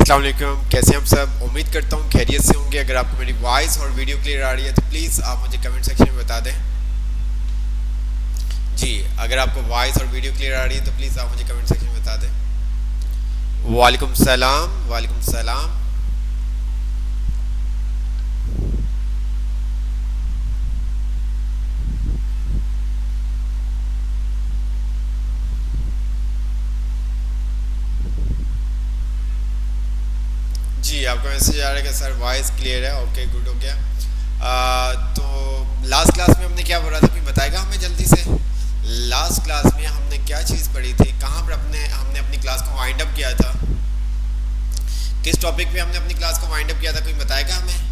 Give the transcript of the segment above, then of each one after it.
अस्सलाम वालेकुम, कैसे हैं आप सब। उम्मीद करता हूँ खैरियत से होंगे। अगर आपको मेरी वॉइस और वीडियो क्लियर आ रही है तो प्लीज़ आप मुझे कमेंट सेक्शन में बता दें। जी, अगर आपको वॉइस और वीडियो क्लियर आ रही है तो प्लीज़ आप मुझे कमेंट सेक्शन में बता दें। वालेकुम सलाम, वालेकुम सलाम। जी, आपका मैसेज आ रहा है कि सर वॉइस क्लियर है। ओके, गुड हो गया। तो लास्ट क्लास में हमने क्या पढ़ा था, कोई बताएगा हमें जल्दी से। लास्ट क्लास में हमने क्या चीज़ पढ़ी थी, कहाँ पर हमने अपनी क्लास को वाइंड अप किया था, किस टॉपिक पे हमने अपनी क्लास को वाइंड अप किया था, कोई बताएगा हमें।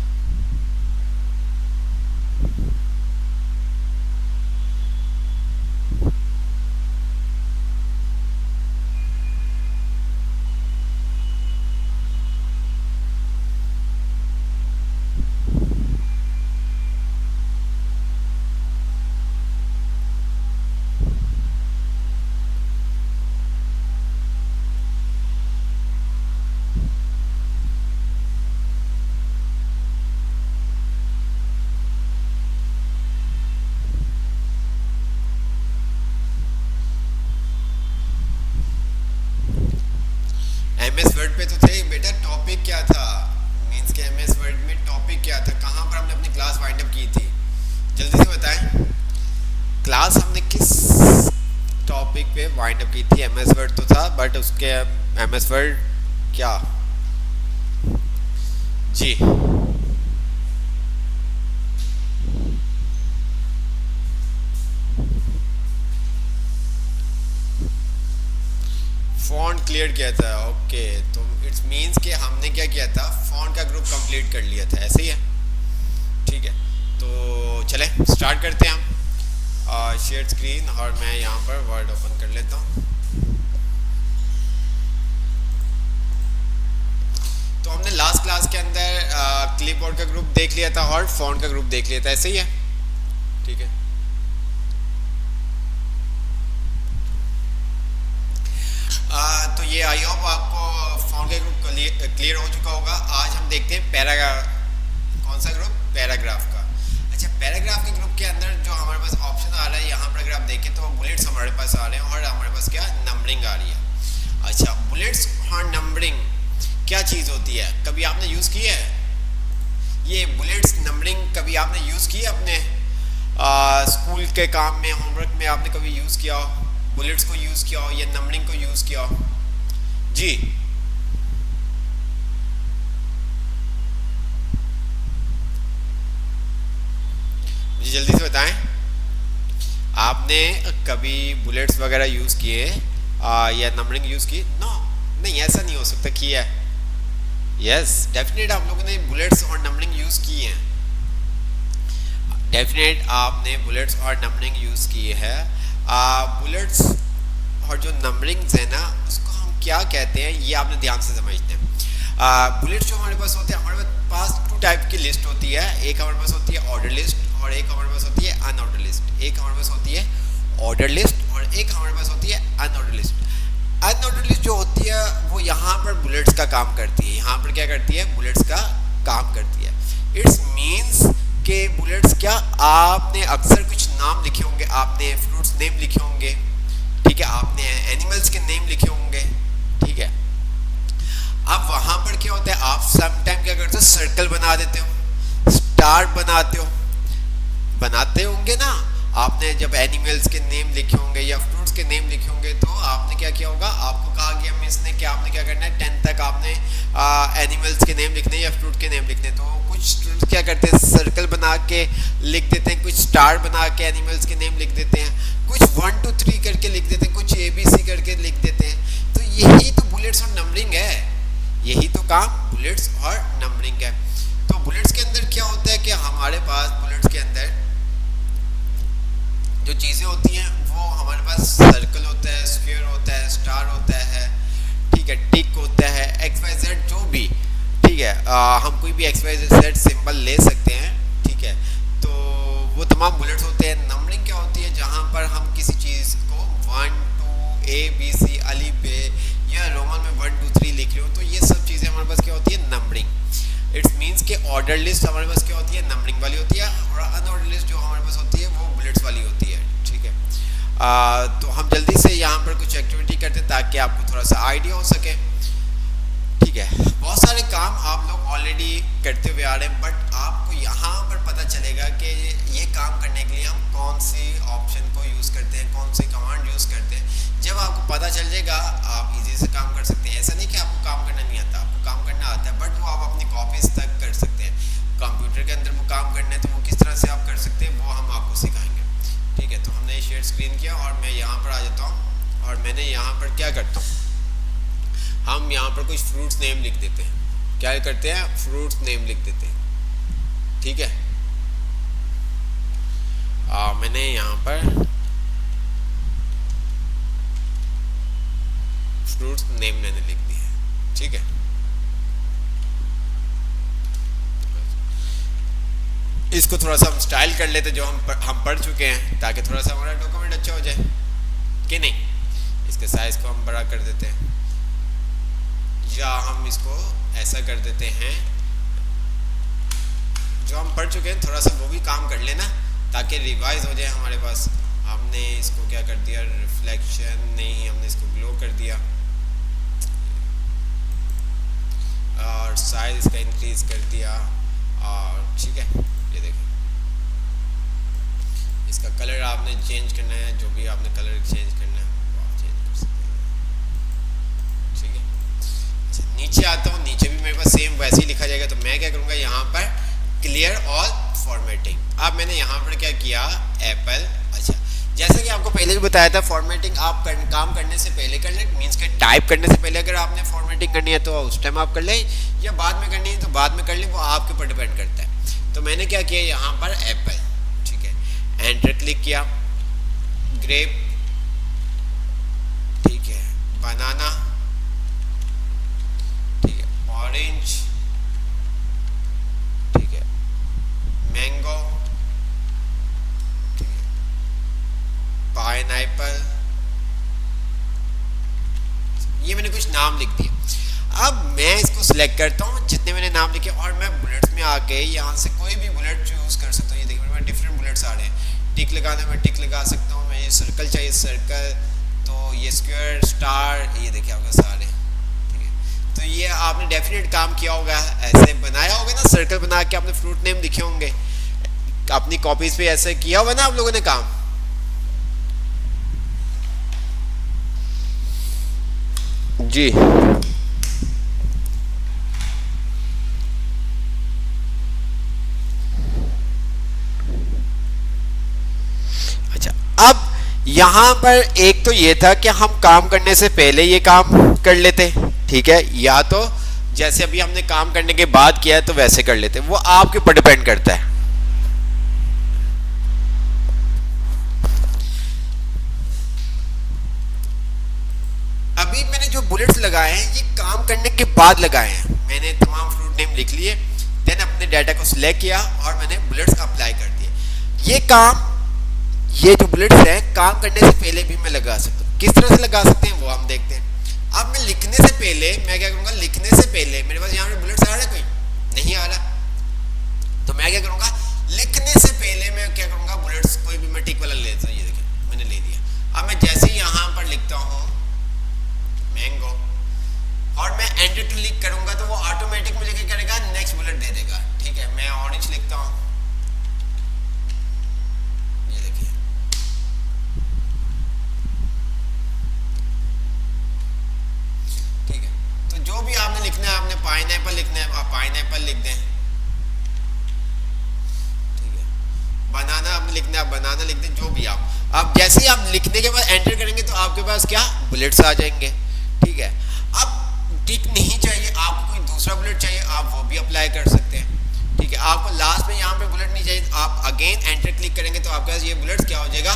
एमएस वर्ड पे तो थे बेटा, टॉपिक क्या था, मींस के एमएस वर्ड में टॉपिक क्या था, कहाँ पर हमने अपनी क्लास वाइंड अप की थी, जल्दी से बताएं। क्लास हमने किस टॉपिक पे वाइंड अप की थी। एमएस वर्ड तो था बट उसके एमएस वर्ड क्या। जी, फॉन्ट क्लियर किया था। ओके, तो इट्स मींस कि हमने क्या किया था, फॉन्ट का ग्रुप कंप्लीट कर लिया था, ऐसे ही है। ठीक है, तो चले स्टार्ट करते हैं हम। शेयर स्क्रीन और मैं यहाँ पर वर्ड ओपन कर लेता हूँ। तो हमने लास्ट क्लास के अंदर क्लिपबोर्ड का ग्रुप देख लिया था और फॉन्ट का ग्रुप देख लिया था, ऐसे ही है। ठीक है, तो ये आई होप आपको फॉन्ट का ग्रुप क्लियर हो चुका होगा। आज हम देखते हैं पैराग्राफ, कौन सा ग्रुप, पैराग्राफ का। अच्छा, पैराग्राफ के ग्रुप के अंदर जो हमारे पास ऑप्शन आ रहा है, यहाँ पर अगर आप देखें तो बुलेट्स हमारे पास आ रहे हैं और हमारे पास क्या नंबरिंग आ रही है। अच्छा, बुलेट्स और नंबरिंग क्या चीज़ होती है, कभी आपने यूज़ की है ये बुलेट्स नंबरिंग, कभी आपने यूज़ की है अपने स्कूल के काम में, होमवर्क में आपने कभी यूज़ किया हो, बुलेट्स को यूज़ किया हो या नंबरिंग को यूज़ किया हो। जी, मुझे जल्दी से बताएं, आपने कभी बुलेट्स वगैरह यूज़ किए या नंबरिंग यूज़ की। नो, नहीं, ऐसा नहीं हो सकता किया है। यस, डेफिनेट आप लोगों ने बुलेट्स और नंबरिंग यूज़ की है, डेफिनेट आपने बुलेट्स और नंबरिंग यूज़ की है। बुलेट्स और जो नंबरिंग्स है ना, उसको हम क्या कहते हैं ये आपने ध्यान से समझते हैं। बुलेट्स जो हमारे पास होते हैं, हमारे पास टू टाइप की लिस्ट होती है। एक हमारे पास होती है ऑर्डर लिस्ट और एक हमारे पास होती है अनऑर्डर लिस्ट। एक हमारे पास होती है ऑर्डर लिस्ट और एक हमारे पास होती है अनऑर्डर लिस्ट। अनऑर्डर लिस्ट जो होती है वो यहाँ पर बुलेट्स का काम करती है। यहाँ पर क्या करती है, बुलेट्स का काम करती है। इट्स मीन्स के बुलेट्स क्या, आपने अक्सर कुछ नाम लिखे होंगे, आपने फ्रूट्स नेम लिखे होंगे, ठीक है, आपने एनिमल्स के नेम लिखे होंगे, ठीक है। अब वहां पर क्या होता है, आप समटाइम क्या करते हो, सर्कल बना देते हो, स्टार बनाते होंगे ना। आपने जब एनिमल्स के नेम लिखे होंगे या फ्रूट्स के नेम लिखे होंगे तो आपने क्या किया होगा, आपको कहा गया मिस ने कि आपने क्या करना है, 10 तक आपने एनिमल्स के नेम लिखने या फ्रूट के नेम लिखने। तो कुछ स्टूडेंट्स क्या करते हैं, सर्कल बना के लिख देते हैं, कुछ स्टार बना के एनिमल्स के नेम लिख देते हैं, कुछ 1 2 3 करके लिख देते हैं, कुछ ABC करके लिख देते हैं। तो यही तो बुलेट्स और नंबरिंग है, यही तो काम बुलेट्स और नंबरिंग है। तो बुलेट्स के अंदर क्या होता है कि हमारे पास बुलेट्स के अंदर जो चीज़ें होती हैं वो हमारे पास सर्कल होता है, स्क्वायर होता है, स्टार होता है, ठीक है, टिक होता है, XYZ जो भी, ठीक है, हम कोई भी XYZ सिंबल ले सकते हैं, ठीक है। तो वो तमाम बुलेट्स होते हैं। नंबरिंग क्या होती है, जहाँ पर हम किसी चीज़ को 1 2 ABC अली बे या रोमन में 1 2 3 लिख रहे हो, तो ये सब चीज़ें हमारे ऑर्डर लिस्ट हमारे पास क्या होती है, नंबरिंग वाली होती है, और अनऑर्डर लिस्ट जो हमारे पास होती है वो बुलेट्स वाली होती है। ठीक है, तो हम जल्दी से यहाँ पर कुछ एक्टिविटी करते हैं ताकि आपको थोड़ा सा आइडिया हो सके। ठीक है, बहुत सारे काम आप लोग ऑलरेडी करते हुए आ रहे हैं, बट आपको यहाँ पर पता चलेगा कि ये काम करने के लिए हम कौन सी ऑप्शन को यूज़ करते हैं, कौन सी कमांड यूज़ करते हैं। जब आपको पता चल जाएगा आप इजी से काम कर सकते हैं। ऐसा नहीं कि आपको काम करना नहीं आता, आपको काम करना आता है, बट वो आप अपनी कॉपीज तक कर सकते हैं। कंप्यूटर के अंदर वो काम करना है तो वो किस तरह से आप कर सकते हैं वो हम आपको सिखाएंगे। ठीक है, तो हमने ये शेयर स्क्रीन किया और मैं यहाँ पर आ जाता हूँ और मैंने यहाँ पर क्या करता हूँ, हम यहाँ पर कुछ फ्रूट्स नेम लिख देते हैं। क्या करते हैं, फ्रूट्स नेम लिख देते हैं। ठीक है, मैंने यहाँ पर फ्रूट्स नेम मैंने लिख दिया। ठीक है, इसको थोड़ा सा हम स्टाइल कर लेते जो हम पढ़ चुके हैं, ताकि थोड़ा सा हमारा डॉक्यूमेंट अच्छा हो जाए कि नहीं। इसके साइज को हम बड़ा कर देते हैं, या हम इसको ऐसा कर देते हैं। जो हम पढ़ चुके हैं थोड़ा सा वो भी काम कर लेना ताकि रिवाइज हो जाए हमारे पास। हमने इसको क्या कर दिया, रिफ्लेक्शन नहीं, हमने इसको ग्लो कर दिया और साइज इसका इंक्रीज कर दिया। और ठीक है, ये देखिए इसका कलर आपने चेंज करना है, जो भी आपने कलर चेंज करना है वो आप चेंज कर सकते हैं। ठीक है, अच्छा नीचे आता हूँ, नीचे भी मेरे पास सेम वैसे ही लिखा जाएगा। तो मैं क्या करूँगा, यहाँ पर क्लियर ऑल फॉर्मेटिंग। अब मैंने यहाँ पर क्या किया, एप्पल। अच्छा, जैसा कि आपको पहले भी बताया था, फॉर्मेटिंग आप काम करने से पहले कर लें, मीन्स के टाइप करने से पहले अगर आपने फॉर्मेटिंग करनी है तो उस टाइम आप कर लें, या बाद में करनी है तो बाद में कर लें, वो आपके ऊपर डिपेंड करता है। तो मैंने क्या किया, यहाँ पर एप्पल। ठीक है, एंटर क्लिक किया, ग्रेप। ठीक है, बनाना। ठीक है, ऑरेंज। ठीक है, मैंगो। ठीक है, पाइनएप्पल। ये मैंने कुछ नाम लिख दिए। अब मैं इसको सिलेक्ट करता हूँ जितने मैंने नाम लिखे, और मैं बुलेट्स में आके यहाँ से कोई भी बुलेट चूज कर सकता हूँ। ये देखिए मेरे पास डिफरेंट बुलेट्स आ रहे हैं। टिक लगाना मैं टिक लगा सकता हूँ, मैं ये सर्कल चाहिए सर्कल, तो ये स्क्वायर, स्टार, ये देखिए आपके सारे। ठीक है, तो ये आपने डेफिनेट काम किया होगा, ऐसे बनाया होगा ना, सर्कल बना के आपने फ्रूट नेम लिखे होंगे अपनी कॉपीज पे, ऐसे किया होगा ना आप लोगों ने काम। जी अच्छा, अब यहां पर एक तो ये था कि हम काम करने से पहले ये काम कर लेते, ठीक है, या तो जैसे अभी हमने काम करने के बाद किया है तो वैसे कर लेते, वो आपके ऊपर डिपेंड करता है। अभी मैंने जो बुलेट्स लगाए हैं ये काम करने के बाद लगाए हैं। मैंने तमाम फ्रूट नेम लिख लिए, देन अपने डाटा को सिलेक्ट किया और मैंने बुलेट्स अप्लाई कर दिए। ये काम, ये जो बुलेट्स हैं काम करने से पहले भी मैं लगा सकता हूँ। किस तरह से लगा सकते हैं वो हम देखते हैं। अब मैं लिखने से पहले मैं क्या करूँगा, लिखने से पहले मेरे पास यहाँ पे बुलेट्स आ रहा है, कोई नहीं आ रहा, तो मैं क्या करूँगा, लिखने से पहले मैं क्या करूँगा, बुलेट्स कोई भी मैं टिक वाला ले लेता हूँ। ये देखिए मैंने ले लिया। अब मैं जैसे ही यहाँ पर लिखता हूँ मैंगो और मैं एंटर क्लिक करूंगा तो वो ऑटोमेटिक मुझे क्या करेगा, नेक्स्ट बुलेट दे देगा। ठीक है, मैं ऑरेंज लिखता हूं, ये देखिए। ठीक है, तो जो भी आपने लिखना है, आपने पाइनएप्पल लिखना है, आप पाइनएप्पल लिख दें। ठीक है, बनाना आपने लिखना है, आप बनाना लिख दें, जो भी आप। अब जैसे ही आप लिखने के बाद एंटर करेंगे तो आपके पास क्या, बुलेट्स आ जाएंगे। ठीक है, अब टिक नहीं चाहिए, आपको कोई दूसरा बुलेट चाहिए आप वो भी अप्लाई कर सकते हैं। ठीक है, आपको लास्ट में यहाँ पे बुलेट नहीं चाहिए, आप अगेन एंटर क्लिक करेंगे तो आपके पास ये बुलेट्स क्या हो जाएगा,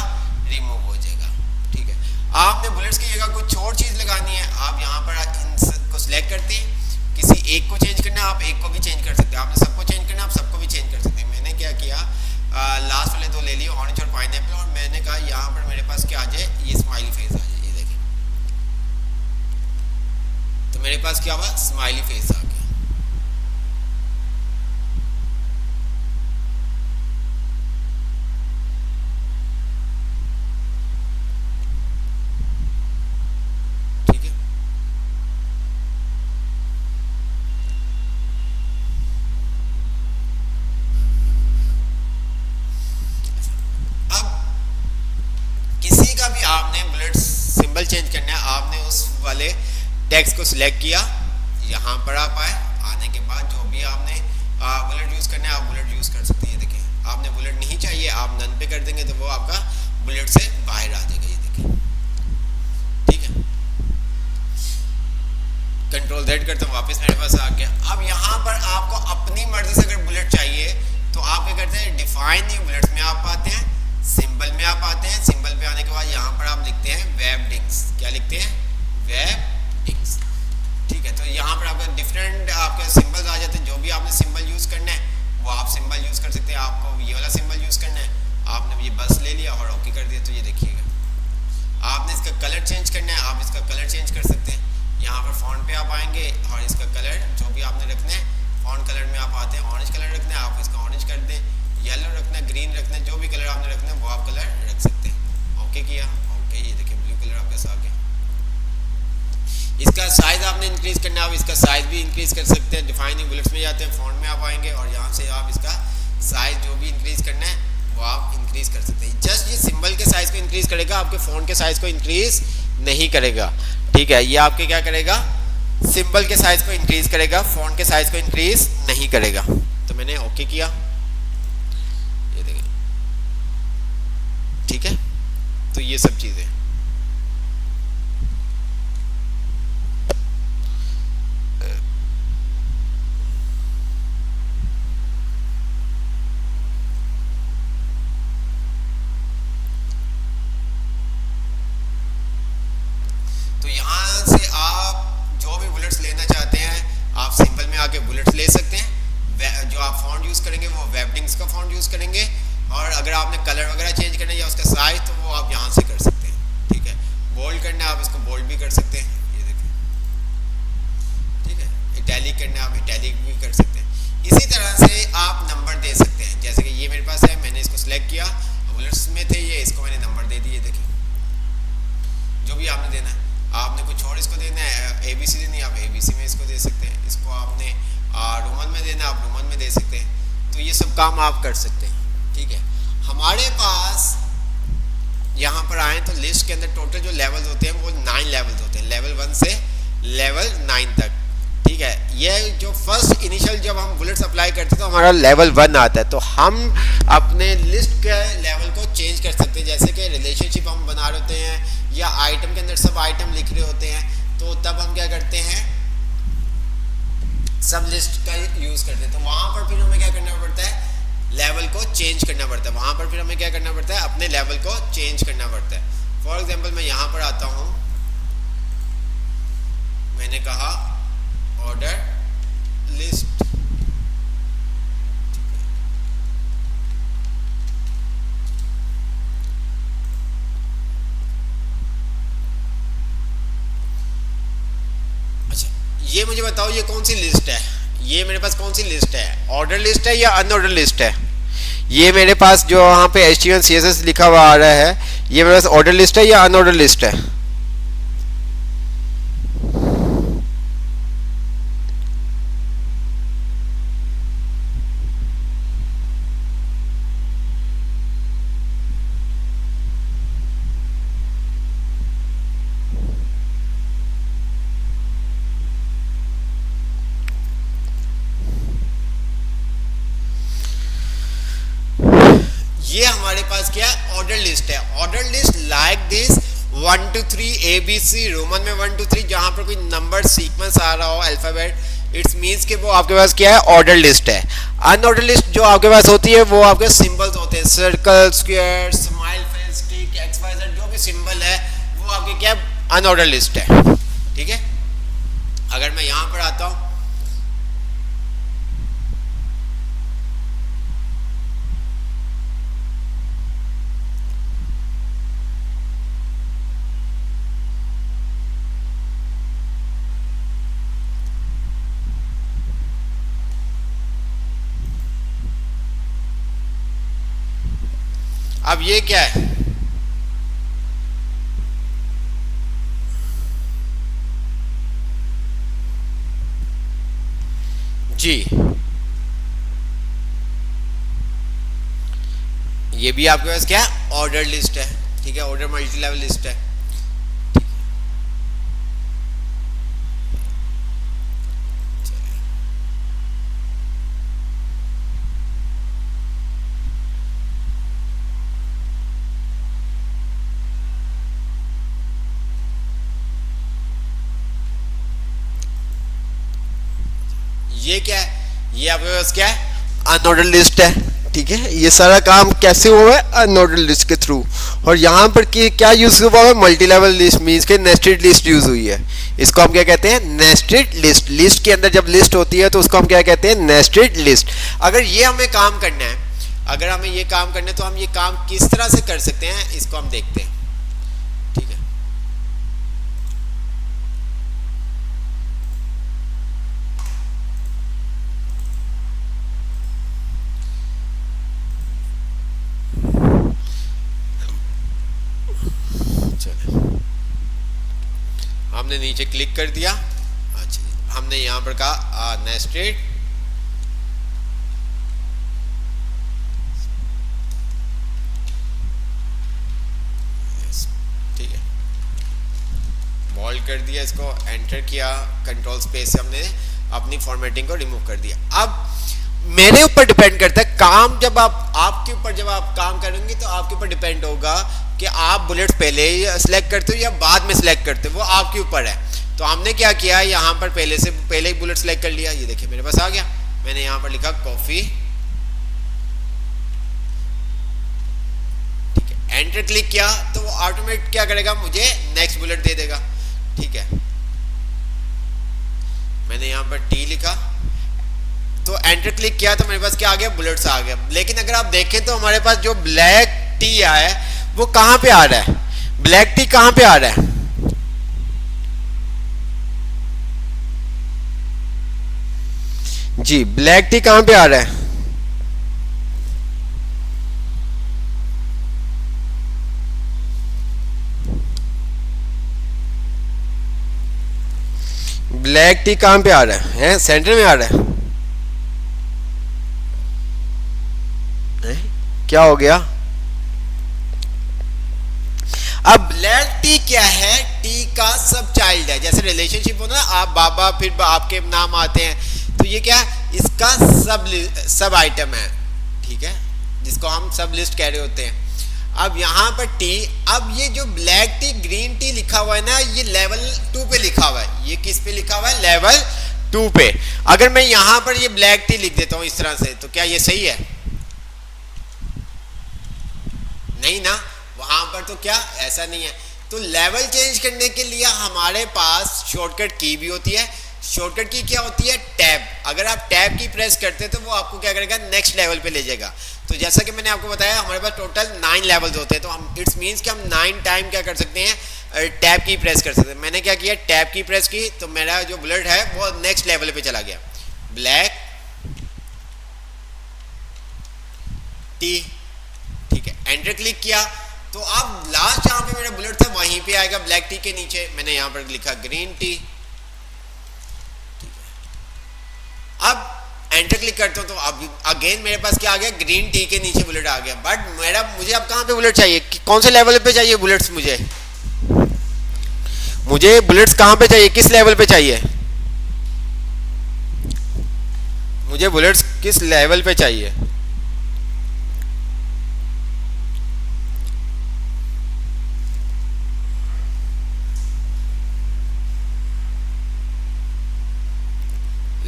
रिमूव हो जाएगा। ठीक है, आपने बुलेट्स की जगह कुछ और चीज़ लगानी है, आप यहाँ पर इनको सिलेक्ट करते हैं, किसी एक को चेंज करना है आप एक को भी चेंज कर सकते हैं, आपने सबको चेंज करना है आप सबको भी चेंज कर सकते हैं। मैंने क्या किया, लास्ट वाले दो ले लिए, ऑरेंज और पाइनएप्पल, और मैंने कहा यहाँ पर मेरे पास क्या आ जाए, ये स्माइली फेस आ जाए। ये देखिए, तो मेरे पास क्या हुआ, स्माइली फेस आ गया। इंडेक्स को सिलेक्ट किया, यहाँ पर आप आए, आने के बाद जो भी आपने बुलेट यूज़ करना है आप बुलेट यूज़ कर सकते हैं। देखिए आपने बुलेट नहीं चाहिए, आप नन पे कर देंगे तो वो आपका बुलेट से बाहर आ जाएगा। ये देखिए ठीक है, कंट्रोल Z करते हैं, वापस मेरे पास आ गया। अब यहाँ पर आपको अपनी मर्जी से अगर बुलेट चाहिए तो आप क्या करते हैं, डिफाइन न्यू बुलेट्स में आप आते हैं, सिंबल में आप आते हैं। सिंबल पे आने के बाद यहाँ पर आप लिखते हैं वेबडिंग्स। क्या लिखते हैं, वेबडिंग्स। ठीक है, तो यहाँ पर आपका डिफरेंट आपके सिंबल्स आ जाते हैं। जो भी आपने सिंबल यूज़ करना है वो आप सिंबल यूज़ कर सकते हैं। आपको ये वाला सिंबल यूज़ करना है, आपने ये बस ले लिया और ओके कर दिया। तो ये देखिएगा, आपने इसका कलर चेंज करना है, आप इसका कलर चेंज कर सकते हैं। यहाँ पर फॉन्ट पे आप आएंगे और इसका कलर जो भी आपने रखना है, फॉन्ट कलर में आप आते हैं, ऑरेंज कलर रखना है, आप इसका ऑरेंज कर दें, येलो रखना है, ग्रीन रखना है, जो भी कलर आपने रखना है वो आप कलर रख सकते हैं। ओके किया, ओके, ये देखिए ब्लू कलर आपके साथ आ गया। इसका साइज आपने इंक्रीज करना है, आप इसका साइज भी इंक्रीज कर सकते हैं। डिफाइन बुलेट्स में जाते हैं, फॉन्ट में आप आएंगे और यहाँ से आप इसका साइज जो भी इंक्रीज करना है वो आप इंक्रीज कर सकते हैं। जस्ट ये सिंबल के साइज को इंक्रीज करेगा, आपके फॉन्ट के साइज को इंक्रीज नहीं करेगा। ठीक है, ये आपके क्या करेगा, सिंबल के साइज को इंक्रीज करेगा, फॉन्ट के साइज को इंक्रीज नहीं करेगा। तो मैंने ओके किया, ये देखिए ठीक है। तो ये सब चीजें आके बुलेट्स ले सकते हैं। जो आप फॉन्ट यूज़ करेंगे वो वेबडिंग्स का फॉन्ट यूज़ करेंगे, और अगर आपने कलर वगैरह चेंज करना है या उसका साइज तो वो आप यहाँ से कर सकते हैं। ठीक है, बोल्ड करना है आप इसको बोल्ड भी कर सकते हैं, ये देखिए ठीक है। इटैलिक करना है आप इटैलिक भी कर सकते हैं। इसी तरह से आप नंबर दे सकते हैं, जैसे कि ये मेरे पास है, मैंने इसको सिलेक्ट किया, बुलेट्स में थे ये, इसको मैंने नंबर दे दिए। देखिए जो भी आपने देना है, आपने कुछ और इसको देना है ABC देनी है, आप ABC में इसको दे सकते हैं। इसको आपने रोमन में देना है, आप रोमन में दे सकते हैं। तो ये सब काम आप कर सकते हैं। ठीक है, हमारे पास यहाँ पर आए तो लिस्ट के अंदर टोटल जो लेवल्स होते हैं वो 9 लेवल्स होते हैं, लेवल 1 से लेवल 9 तक। ठीक है, ये जो फर्स्ट इनिशियल जब हम बुलेट्स अप्लाई करते हैं तो हमारा लेवल 1 आता है, तो हम अपने लिस्ट के लेवल को चेंज कर सकते हैं। जैसे कि रिलेशनशिप हम बना रहे होते हैं या आइटम के अंदर सब आइटम लिख रहे होते हैं, तो तब हम क्या करते हैं, सब लिस्ट का यूज़ करते हैं। तो वहाँ पर फिर हमें क्या करना पड़ता है, लेवल को चेंज करना पड़ता है। वहाँ पर फिर हमें क्या करना पड़ता है, अपने लेवल को चेंज करना पड़ता है। फॉर एग्जाम्पल मैं यहाँ पर आता हूँ, मैंने कहा ऑर्डर लिस्ट, ये मुझे बताओ ये कौन सी लिस्ट है, ये मेरे पास कौन सी लिस्ट है, ऑर्डर लिस्ट है या अनऑर्डर लिस्ट है। ये मेरे पास जो यहाँ पे HTML CSS लिखा हुआ आ रहा है, ये मेरे पास ऑर्डर लिस्ट है या अनऑर्डर लिस्ट है। ये हमारे पास क्या है, ऑर्डर लिस्ट है। Order list like this 1 2 3 ABC, Roman में 1 2 3, जहां पर कोई नंबर सीक्वेंस आ रहा हो अल्फाबेट, इट्स मींस कि वो आपके पास क्या है, ऑर्डर लिस्ट है। अनऑर्डर लिस्ट जो आपके पास होती है वो आपके सिंबल्स होते हैं, सर्कल, स्क्वायर, स्माइल फेस, टिक, XYZ, जो भी सिंबल है वो आपके क्या है, अनऑर्डर लिस्ट है। ठीक है, अगर मैं यहां पर आता हूं, अब ये क्या है, जी ये भी आपके पास क्या है, ऑर्डर लिस्ट है। ठीक है, ऑर्डर मल्टी लेवल लिस्ट है। ये क्या है, ये आपके पास क्या है, अनऑर्डर्ड लिस्ट है। ठीक है, ये सारा काम कैसे हुआ है, अनऑर्डर्ड लिस्ट के थ्रू। और यहाँ पर क्या यूज हुआ है, मल्टी लेवल लिस्ट मीन्स के नेस्टेड लिस्ट यूज हुई है। इसको हम क्या कहते हैं, नेस्टेड लिस्ट। लिस्ट के अंदर जब लिस्ट होती है तो उसको हम क्या कहते हैं, नेस्टेड लिस्ट। अगर ये हमें काम करना है, अगर हमें ये काम करना है तो हम ये काम किस तरह से कर सकते हैं, इसको हम देखते हैं। ठीक है, हमने नीचे क्लिक कर दिया। अच्छा, हमने यहां पर कहा नेस्टेड, ठीक है, बोल्ड कर दिया, इसको एंटर किया, कंट्रोल स्पेस से हमने अपनी फॉर्मेटिंग को रिमूव कर दिया। अब मेरे ऊपर डिपेंड करता है काम, जब आपके ऊपर जब आप काम करेंगे तो आपके ऊपर डिपेंड होगा कि आप बुलेट्स पहले ही सिलेक्ट करते हो या बाद में सिलेक्ट करते हो, वो आपके ऊपर है। तो हमने क्या किया, यहाँ पर पहले ही बुलेट सिलेक्ट कर लिया। ये देखिए मेरे पास आ गया, मैंने यहाँ पर लिखा कॉफी, ठीक है, एंटर क्लिक किया तो वो ऑटोमेटिक क्या करेगा, मुझे नेक्स्ट बुलेट दे देगा। ठीक है, मैंने यहाँ पर टी लिखा तो एंटर क्लिक किया तो मेरे पास क्या आ गया, बुलेट्स आ गया। लेकिन अगर आप देखें तो हमारे पास जो ब्लैक टी आया है वो कहां पे आ रहा है, ब्लैक टी कहां पे आ रहा है, जी ब्लैक टी कहां पे आ रहा है, ब्लैक टी कहां पे आ रहा है, सेंटर में आ रहा है। क्या हो गया, अब ब्लैक टी क्या है, टी का सब चाइल्ड है। जैसे रिलेशनशिप हो ना, आप बाबा फिर आपके नाम आते हैं, तो ये क्या है, इसका सब आइटम है। ठीक है, जिसको हम सब लिस्ट कह रहे होते हैं। अब यहाँ पर टी, अब ये जो ब्लैक टी ग्रीन टी लिखा हुआ है ना, ये लेवल 2 पे लिखा हुआ है। ये किस पे लिखा हुआ है, लेवल 2 पे। अगर मैं यहाँ पर ये ब्लैक टी लिख देता हूँ इस तरह से, तो क्या ये सही है, नहीं ना, वहां पर तो क्या ऐसा नहीं है। तो लेवल चेंज करने के लिए हमारे पास शॉर्टकट की भी होती है। शॉर्टकट की क्या होती है, टैब। अगर आप टैब की प्रेस करते हैं तो वो आपको क्या करेगा, नेक्स्ट लेवल पे ले जाएगा। तो जैसा कि मैंने आपको बताया, हमारे पास टोटल 9 लेवल्स होते हैं, तो हम इट्स मींस कि हम 9 टाइम क्या कर सकते हैं, टैब की प्रेस कर सकते हैं। मैंने क्या किया, टैब की प्रेस की तो मेरा जो बुलेट है वो नेक्स्ट लेवल पे चला गया, ब्लैक टी। ठीक है, एंटर क्लिक किया तो अब लास्ट जहां पे मेरा बुलेट था वहीं पे आएगा, ब्लैक टी के नीचे मैंने यहां पर लिखा ग्रीन टी। ठीक है, अब एंटर क्लिक करता हूं तो अब अगेन मेरे पास क्या आ गया, ग्रीन टी के नीचे बुलेट आ गया। बट मुझे अब कहां पे बुलेट चाहिए, कौन से लेवल पे चाहिए बुलेट्स, मुझे बुलेट्स कहां पे चाहिए, किस लेवल पे चाहिए, मुझे बुलेट्स किस लेवल पे चाहिए,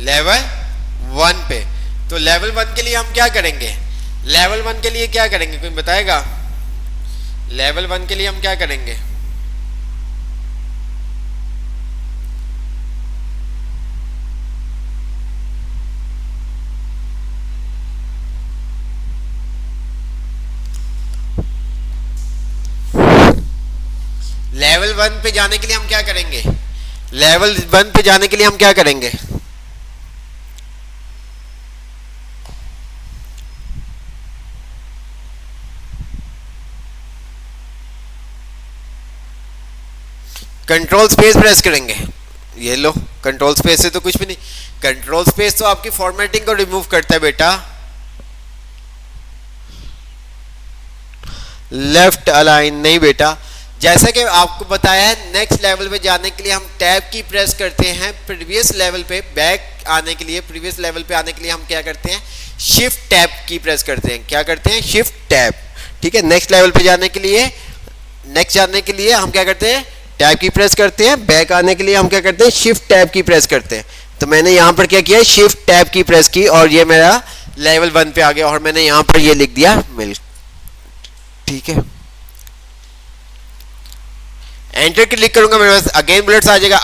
लेवल 1 पे। तो लेवल 1 के लिए हम क्या करेंगे, लेवल 1 के लिए क्या करेंगे, कोई बताएगा, लेवल 1 के लिए हम क्या करेंगे, लेवल 1 पे जाने के लिए हम क्या करेंगे, लेवल 1 पे जाने के लिए हम क्या करेंगे, कंट्रोल स्पेस प्रेस करेंगे। ये लो, कंट्रोल स्पेस से तो कुछ भी नहीं, कंट्रोल स्पेस तो आपकी फॉर्मेटिंग को रिमूव करता है बेटा। लेफ्ट अलाइन नहीं बेटा, जैसा कि आपको बताया है, नेक्स्ट लेवल पे जाने के लिए हम टैब की प्रेस करते हैं। प्रीवियस लेवल पे बैक आने के लिए, प्रीवियस लेवल पे आने के लिए हम क्या करते हैं, शिफ्ट टैब की प्रेस करते हैं। क्या करते हैं, शिफ्ट टैब। ठीक है, नेक्स्ट लेवल पे जाने के लिए, नेक्स्ट जाने के लिए हम क्या करते हैं, टैब की प्रेस करते हैं। बैक आने के लिए हम क्या करते हैं, शिफ्ट टैब की प्रेस करते हैं। तो मैंने यहाँ पर क्या किया, शिफ्ट टैब की प्रेस की और ये मेरा लेवल 1 पे आ गया और मैंने यहाँ पर ये लिख दिया मिल्क। ठीक है, एंटर क्लिक करूंगा मेरे पास अगेन बुलेट्स आ जाएगा।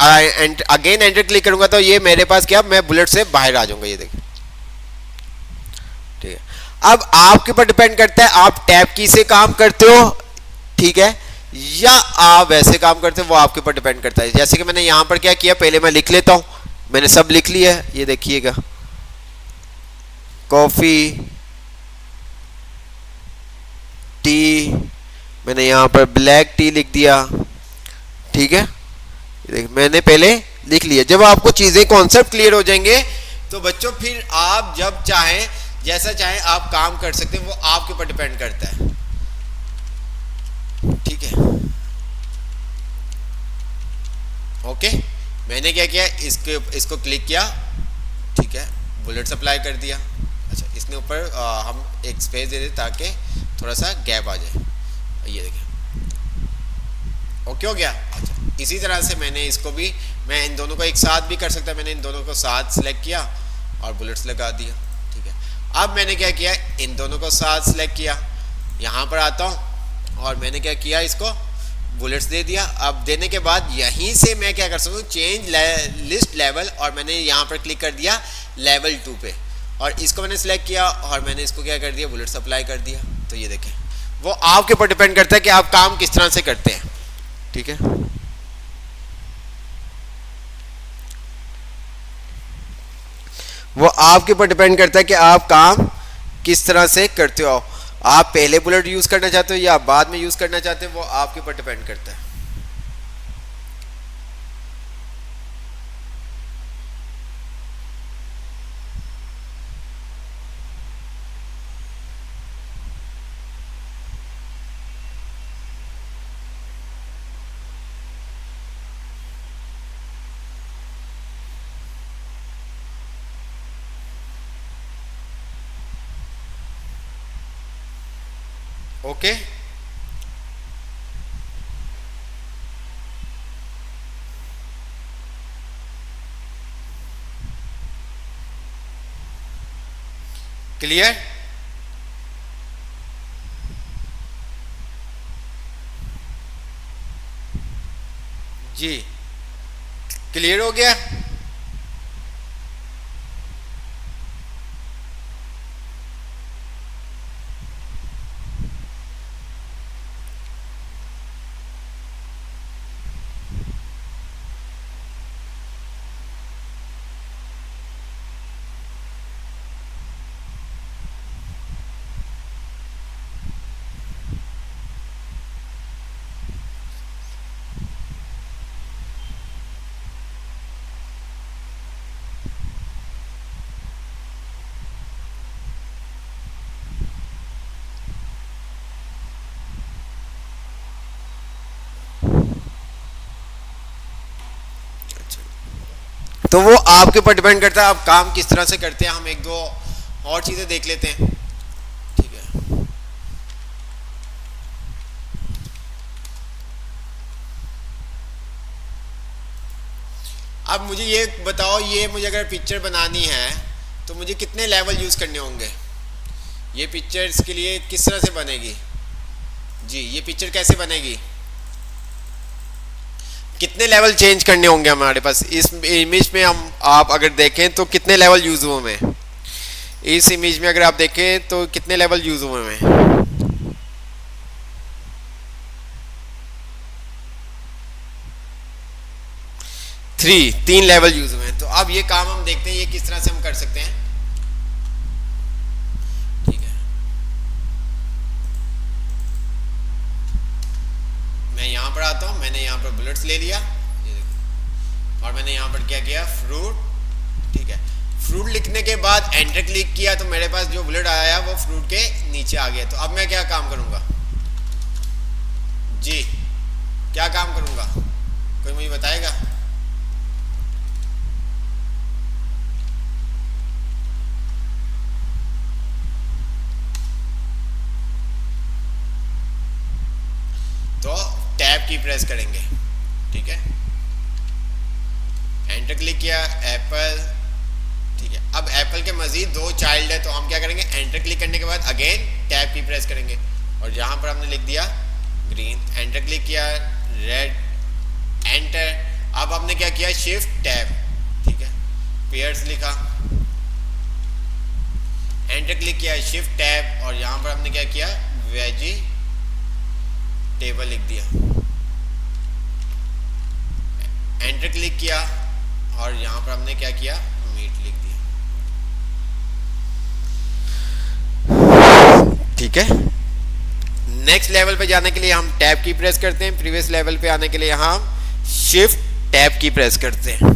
अगेन एंटर क्लिक करूंगा तो ये मेरे पास क्या, मैं बुलेट से बाहर आ जाऊंगा, ये देखिए। ठीक है, अब आपके ऊपर डिपेंड करता है आप टैब की से काम करते हो, ठीक है, या आप वैसे काम करते हो, वो आपके ऊपर डिपेंड करता है। जैसे कि मैंने यहां पर क्या किया, पहले मैं लिख लेता हूं, मैंने सब लिख लिया है, ये देखिएगा, कॉफी टी, मैंने यहां पर ब्लैक टी लिख दिया। ठीक है, मैंने पहले लिख लिया। जब आपको चीजें कॉन्सेप्ट क्लियर हो जाएंगे तो बच्चों फिर आप जब चाहें जैसा चाहें आप काम कर सकते हैं, वो आपके ऊपर डिपेंड करता है। ठीक है, ओके, मैंने क्या किया, इसको क्लिक किया, ठीक है, बुलेट अप्लाई कर दिया। अच्छा, इसने ऊपर हम एक स्पेस दे दें ताकि थोड़ा सा गैप आ जाए, ये देखिए, ओके हो गया। अच्छा, इसी तरह से मैंने इसको भी, मैं इन दोनों को एक साथ भी कर सकता, मैंने इन दोनों को साथ सिलेक्ट किया और बुलेट्स लगा दिया। ठीक है, अब मैंने क्या किया, इन दोनों को साथ सिलेक्ट किया, यहाँ पर आता हूँ और मैंने क्या किया, इसको बुलेट्स दे दिया। अब देने के बाद यहीं से मैं क्या कर सकता हूँ, चेंज लिस्ट लेवल, और मैंने यहाँ पर क्लिक कर दिया लेवल 2 पे और इसको मैंने सिलेक्ट किया और मैंने इसको क्या कर दिया, बुलेट्स अप्लाई कर दिया। तो ये देखें, वो आपके ऊपर डिपेंड करता है कि आप काम किस तरह से करते हैं। ठीक है, वो आपके ऊपर डिपेंड करता है कि आप काम किस तरह से करते हो। आप पहले बुलेट यूज करना चाहते हो या बाद में यूज करना चाहते हो, वो आपके ऊपर डिपेंड करता है। ओके, क्लियर, जी क्लियर हो गया। तो वो आपके ऊपर डिपेंड करता है आप काम किस तरह से करते हैं। हम एक दो और चीजें देख लेते हैं। ठीक है, अब मुझे ये बताओ, ये मुझे अगर पिक्चर बनानी है तो मुझे कितने लेवल यूज करने होंगे? ये पिक्चर्स के लिए किस तरह से बनेगी जी? ये पिक्चर कैसे बनेगी? कितने लेवल चेंज करने होंगे हमारे पास? इस इमेज में हम आप अगर देखें तो कितने लेवल यूज हुए हैं? इस इमेज में अगर आप देखें तो कितने लेवल यूज हुए हैं? 3 लेवल यूज हुए हैं। तो अब ये काम हम देखते हैं ये किस तरह से हम कर सकते हैं। ठीक है, मैं यहां पर आता हूं, मैंने यहां पर बुलेट्स ले लिया, ये देखो, और मैंने यहां पर क्या किया, फ्रूट। ठीक है, फ्रूट लिखने के बाद एंटर क्लिक किया तो मेरे पास जो बुलेट आया वो फ्रूट के नीचे आ गया। तो अब मैं क्या काम करूंगा जी? क्या काम करूंगा, कोई मुझे बताएगा? तो टैब की प्रेस करेंगे। ठीक है, एंटर क्लिक किया, एप्पल, ठीक है। अब एप्पल के मजीद 2 चाइल्ड है, तो हम क्या करेंगे, एंटर क्लिक करने के बाद अगेन टैब की प्रेस करेंगे और यहाँ पर हमने लिख दिया ग्रीन, एंटर क्लिक किया, रेड, एंटर। अब हमने क्या किया, शिफ्ट टैब, ठीक है, पेयर्स लिखा, एंटर क्लिक किया, शिफ्ट टैब और यहाँ पर हमने क्या किया, वेजी टेबल लिख दिया, एंटर क्लिक किया और यहाँ पर हमने क्या किया, मीट लिख दिया, ठीक है। नेक्स्ट लेवल पे जाने के लिए हम टैब की प्रेस करते हैं, प्रीवियस लेवल पे आने के लिए यहाँ शिफ्ट टैब की प्रेस करते हैं।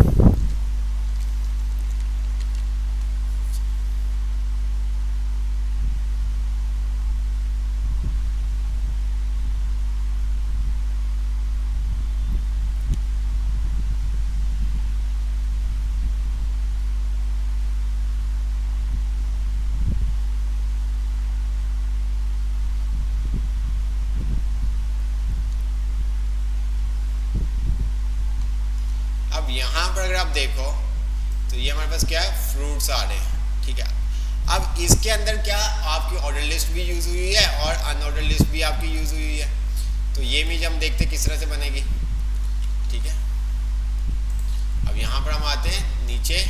अब यहाँ पर अगर आप देखो तो ये हमारे पास क्या है, फ्रूट्स आ रहे हैं, ठीक है। अब इसके अंदर क्या आपकी ऑर्डर लिस्ट भी यूज हुई है और अनऑर्डर लिस्ट भी आपकी यूज हुई है, तो ये इमेज हम देखते हैं किस तरह से बनेगी, ठीक है। अब यहाँ पर हम आते हैं नीचे,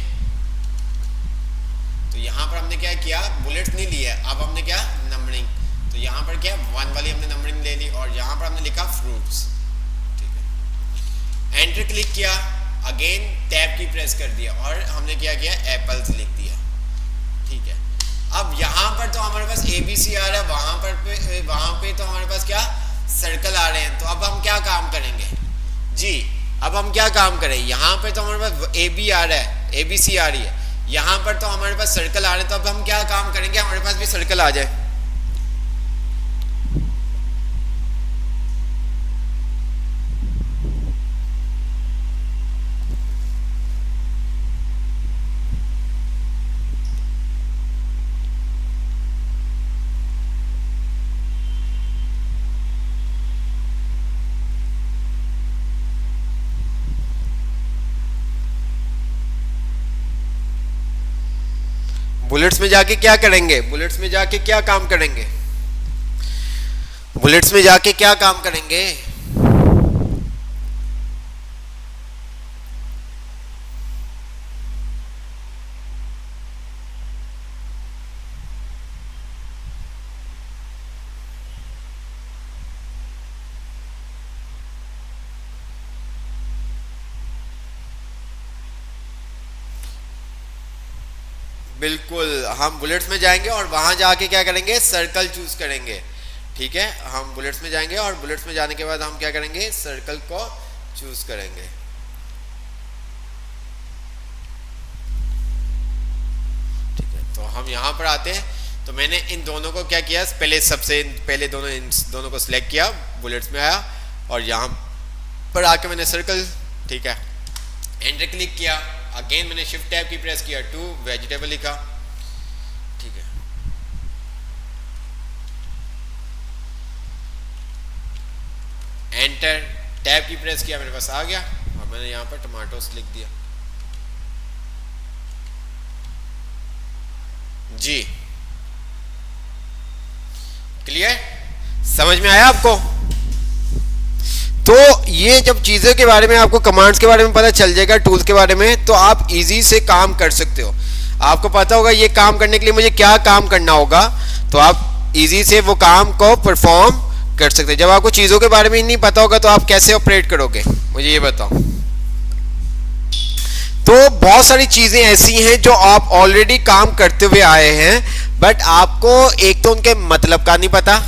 तो यहाँ पर हमने क्या किया, बुलेट्स नहीं लिया, अब हमने क्या, नंबरिंग, तो यहाँ पर क्या 1 वाली हमने नंबरिंग ले ली और यहाँ पर हमने लिखा फ्रूट्स, ठीक है। एंटर क्लिक किया, अगेन टैब की प्रेस कर दिया और हमने क्या किया, एप्पल्स लिख दिया, ठीक है। अब यहाँ पर तो हमारे पास ABC आ रहा है, वहां पे तो हमारे पास क्या, सर्कल आ रहे हैं, तो अब हम क्या काम करेंगे जी, अब हम क्या काम करें, यहाँ पे तो हमारे पास AB आ रहा है, ABC आ रही है, यहाँ पर तो हमारे पास सर्कल आ रहे हैं, तो अब हम क्या काम करेंगे, हमारे पास भी सर्कल आ जाए। बुलेट्स में जाके क्या करेंगे, बुलेट्स में जाके क्या काम करेंगे, बुलेट्स में जाके क्या काम करेंगे, बिल्कुल हम बुलेट्स में जाएंगे और वहां जाके क्या करेंगे, सर्कल चूज करेंगे, ठीक है। हम बुलेट्स में जाएंगे और बुलेट्स में जाने के बाद हम क्या करेंगे, सर्कल को चूज करेंगे, ठीक है। तो हम यहाँ पर आते हैं, तो मैंने इन दोनों को क्या किया, पहले सबसे पहले इन दोनों को सिलेक्ट किया, बुलेट्स में आया और यहाँ पर आके मैंने सर्कल, ठीक है, एंटर क्लिक किया, अगेन मैंने शिफ्ट टैब की प्रेस किया, 2 वेजिटेबल लिखा, ठीक है। एंटर, टैब की प्रेस किया, मेरे पास आ गया और मैंने यहाँ पर टमाटोस लिख दिया जी। क्लियर, समझ में आया आपको? तो ये जब चीज़ों के बारे में, आपको कमांड्स के बारे में पता चल जाएगा, टूल्स के बारे में, तो आप इजी से काम कर सकते हो। आपको पता होगा ये काम करने के लिए मुझे क्या काम करना होगा, तो आप इजी से वो काम को परफॉर्म कर सकते हैं। जब आपको चीज़ों के बारे में नहीं पता होगा तो आप कैसे ऑपरेट करोगे, मुझे ये बताओ। तो बहुत सारी चीज़ें ऐसी हैं जो आप ऑलरेडी काम करते हुए आए हैं, बट आपको एक तो उनके मतलब का नहीं पता,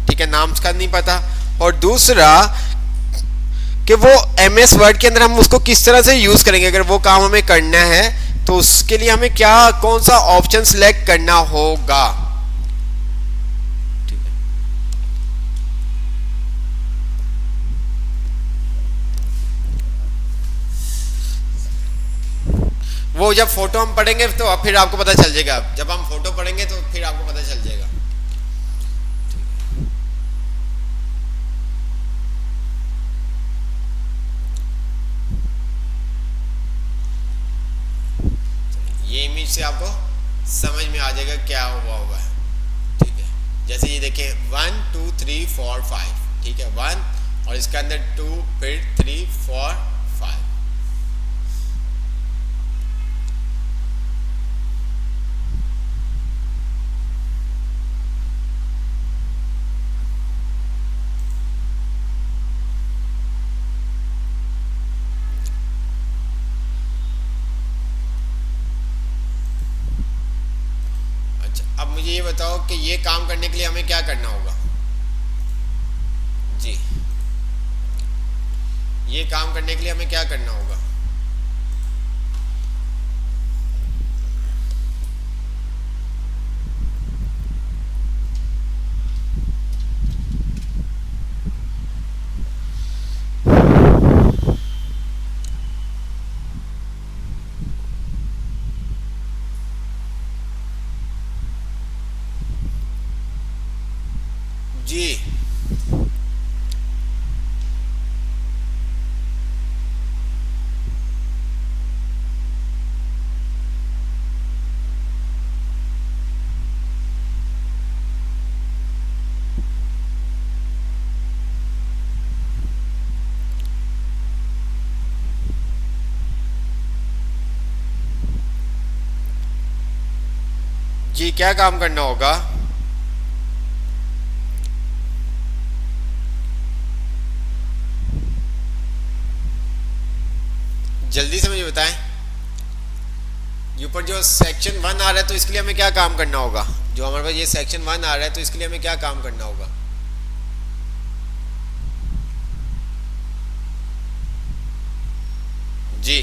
ठीक है, नाम का नहीं पता, और दूसरा कि वो MS वर्ड के अंदर हम उसको किस तरह से यूज करेंगे। अगर वो काम हमें करना है तो उसके लिए हमें क्या, कौन सा ऑप्शन सिलेक्ट करना होगा, ठीक है। वो जब फोटो हम पढ़ेंगे तो फिर आपको पता चल जाएगा, जब हम फोटो पढ़ेंगे तो फिर आपको पता चल जाएगा। रेंज से आपको समझ में आ जाएगा क्या हुआ हुआ है। ठीक है, जैसे ये देखिए 1 2 3 4 5, ठीक है 1 और इसके अंदर 2 फिर 3 4 5। अब मुझे ये बताओ कि ये काम करने के लिए हमें क्या करना होगा। जी, ये काम करने के लिए हमें क्या करना होगा। जी, जी क्या काम करना होगा। जल्दी से मुझे बताएं। ऊपर जो सेक्शन 1 आ रहा है तो इसके लिए हमें क्या काम करना होगा। जो हमारे पास ये सेक्शन 1 आ रहा है तो इसके लिए हमें क्या काम करना होगा। जी,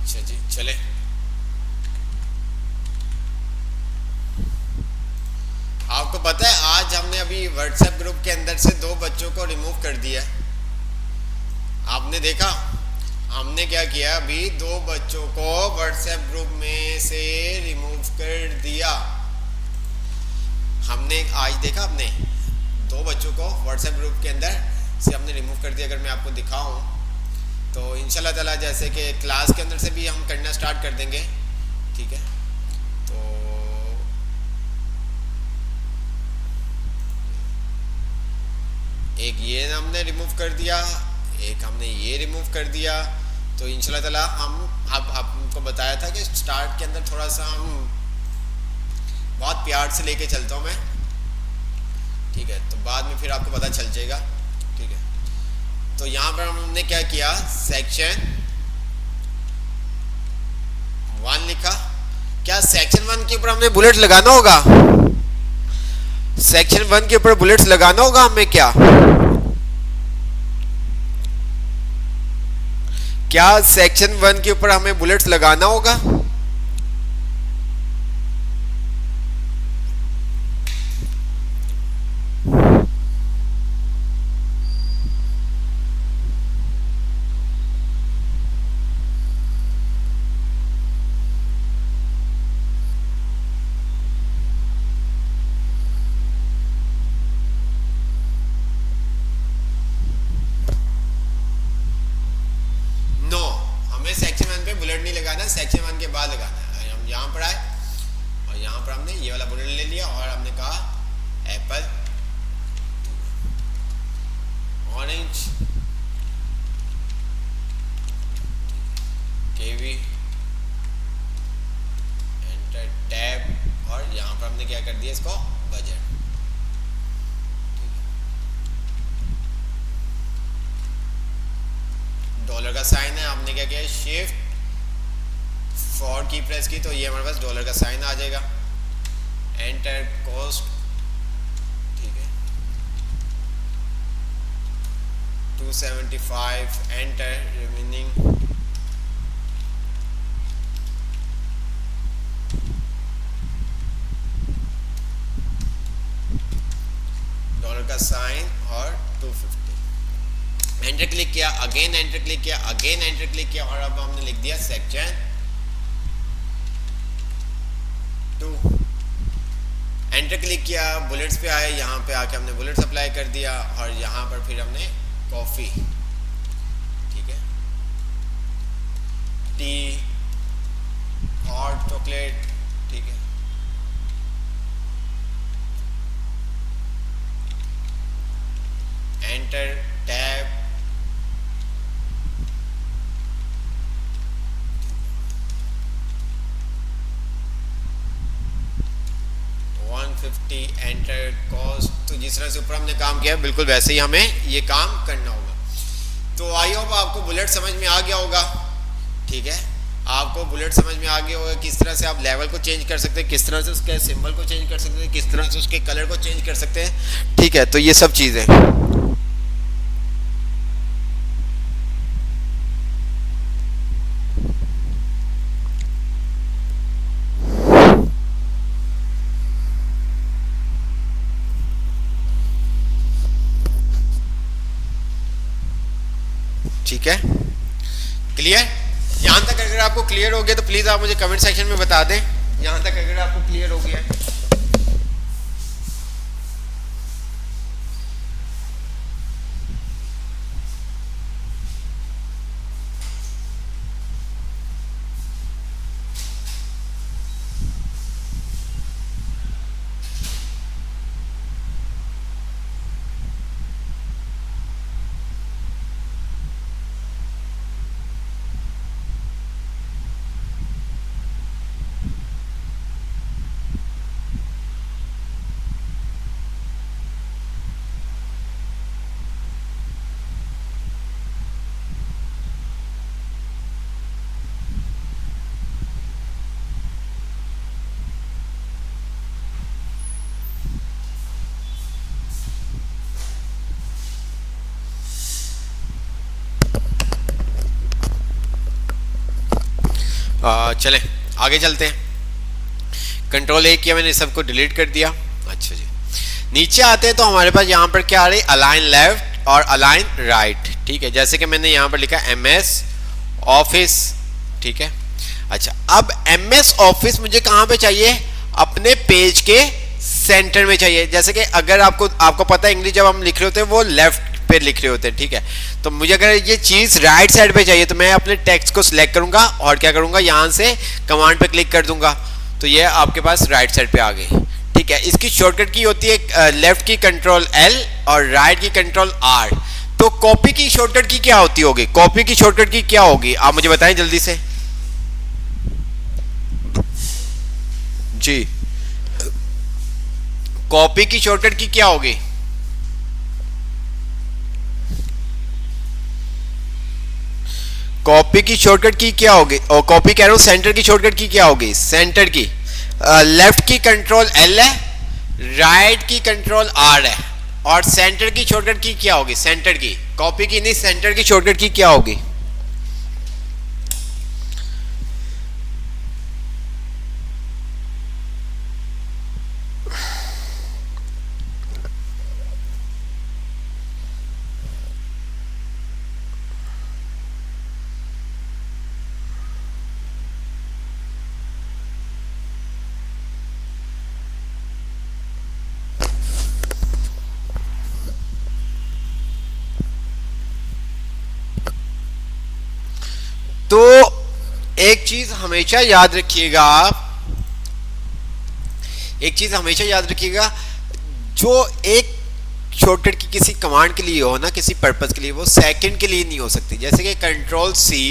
अच्छा जी चले। आपको पता है आज हमने अभी व्हाट्सएप ग्रुप के अंदर से 2 बच्चों को रिमूव कर दिया। आपने देखा हमने क्या किया, अभी 2 बच्चों को व्हाट्सएप ग्रुप में से रिमूव कर दिया। हमने आज देखा, आपने 2 बच्चों को व्हाट्सएप ग्रुप के अंदर से हमने रिमूव कर दिया। अगर मैं आपको दिखाऊं तो इंशाल्लाह ताला जैसे कि क्लास के अंदर से भी हम करना स्टार्ट कर देंगे। ठीक है, तो एक ये हमने रिमूव कर दिया, एक हमने ये रिमूव कर दिया। तो इंशाल्लाह ताला हम अब आपको बताया था कि स्टार्ट के अंदर थोड़ा सा हम बहुत प्यार से लेके चलता हूँ मैं। ठीक है, तो बाद में फिर आपको पता चल जाएगा। ठीक है, तो यहाँ पर हमने क्या किया, सेक्शन 1 लिखा। क्या सेक्शन 1 के ऊपर हमने बुलेट लगाना होगा। सेक्शन 1 के ऊपर बुलेट्स लगाना होगा हमें क्या। क्या सेक्शन 1 के ऊपर हमें बुलेट्स लगाना होगा। सेक्शन 1 पे बुलेट नहीं लगाना, सेक्शन 1 के बाद लगाना है। हम यहाँ पर आए और यहाँ पर हमने ये वाला बुलेट ले लिया और हमने कहा एप्पल ऑरेंज KV भी एंटर टैब और यहाँ पर हमने क्या कर दिया इसको बजट। डॉलर का साइन है, आपने क्या किया शिफ्ट फॉर की प्रेस की तो ये हमारे पास डॉलर का साइन आ जाएगा। एंटर कॉस्ट, ठीक है 275, एंटर रिमेनिंग डॉलर का साइन और 250। एंटर क्लिक किया, अगेन एंटर क्लिक किया, अगेन एंटर क्लिक किया और अब हमने लिख दिया सेक्शन 2। एंटर क्लिक किया, बुलेट्स पे आए, यहाँ पे आके हमने बुलेट्स अप्लाई कर दिया और यहाँ पर फिर हमने कॉफ़ी, ठीक है टी हॉट चॉकलेट, ठीक है एंटर टैब, एंटर कॉस्ट। तो जिस तरह से ऊपर हमने काम किया बिल्कुल वैसे ही हमें ये काम करना होगा। तो आई होप आपको बुलेट समझ में आ गया होगा, ठीक है आपको बुलेट समझ में आ गया होगा किस तरह से आप लेवल को चेंज कर सकते हैं, किस तरह से उसके सिंबल को चेंज कर सकते हैं, किस तरह से उसके कलर को चेंज कर सकते हैं, ठीक है। तो ये सब चीज़ें ठीक है क्लियर। यहाँ तक अगर आपको क्लियर हो गया तो प्लीज़ आप मुझे कमेंट सेक्शन में बता दें यहाँ तक अगर आपको क्लियर हो गया है। चलें आगे चलते हैं। कंट्रोल ए किया मैंने, सबको डिलीट कर दिया। अच्छा जी नीचे आते हैं तो हमारे पास यहाँ पर क्या आ रही है अलाइन लेफ्ट और अलाइन राइट, ठीक है जैसे कि मैंने यहाँ पर लिखा MS ऑफिस, ठीक है। अच्छा अब MS ऑफिस मुझे कहाँ पे चाहिए, अपने पेज के सेंटर में चाहिए। जैसे कि अगर आपको पता है इंग्लिश जब हम लिख रहे होते हैं वो लेफ्ट पे लिख रहे होते हैं, ठीक है। तो मुझे अगर ये चीज राइट साइड पे चाहिए तो मैं अपने टेक्स्ट को सिलेक्ट करूंगा और क्या करूंगा यहाँ से कमांड पे क्लिक कर दूंगा तो ये आपके पास राइट साइड पे आ गई, ठीक है। इसकी शॉर्टकट की होती है लेफ्ट की कंट्रोल L और राइट की कंट्रोल R। तो कॉपी की शॉर्टकट की क्या होती होगी, कॉपी की शॉर्टकट की क्या होगी आप मुझे बताएं जल्दी से जी। कॉपी की शॉर्टकट की क्या होगी, कॉपी की शॉर्टकट की क्या होगी, और कॉपी कह रहा हूं सेंटर की शॉर्टकट की क्या होगी, सेंटर की लेफ्ट की कंट्रोल L है, राइट की कंट्रोल R है और सेंटर की शॉर्टकट की क्या होगी, सेंटर की, कॉपी की नहीं सेंटर की शॉर्टकट की क्या होगी। तो एक चीज हमेशा याद रखिएगा आप, एक चीज हमेशा याद रखिएगा, जो एक शॉर्टकट की किसी कमांड के लिए हो ना, किसी पर्पस के लिए, वो सेकंड के लिए नहीं हो सकती। जैसे कि कंट्रोल C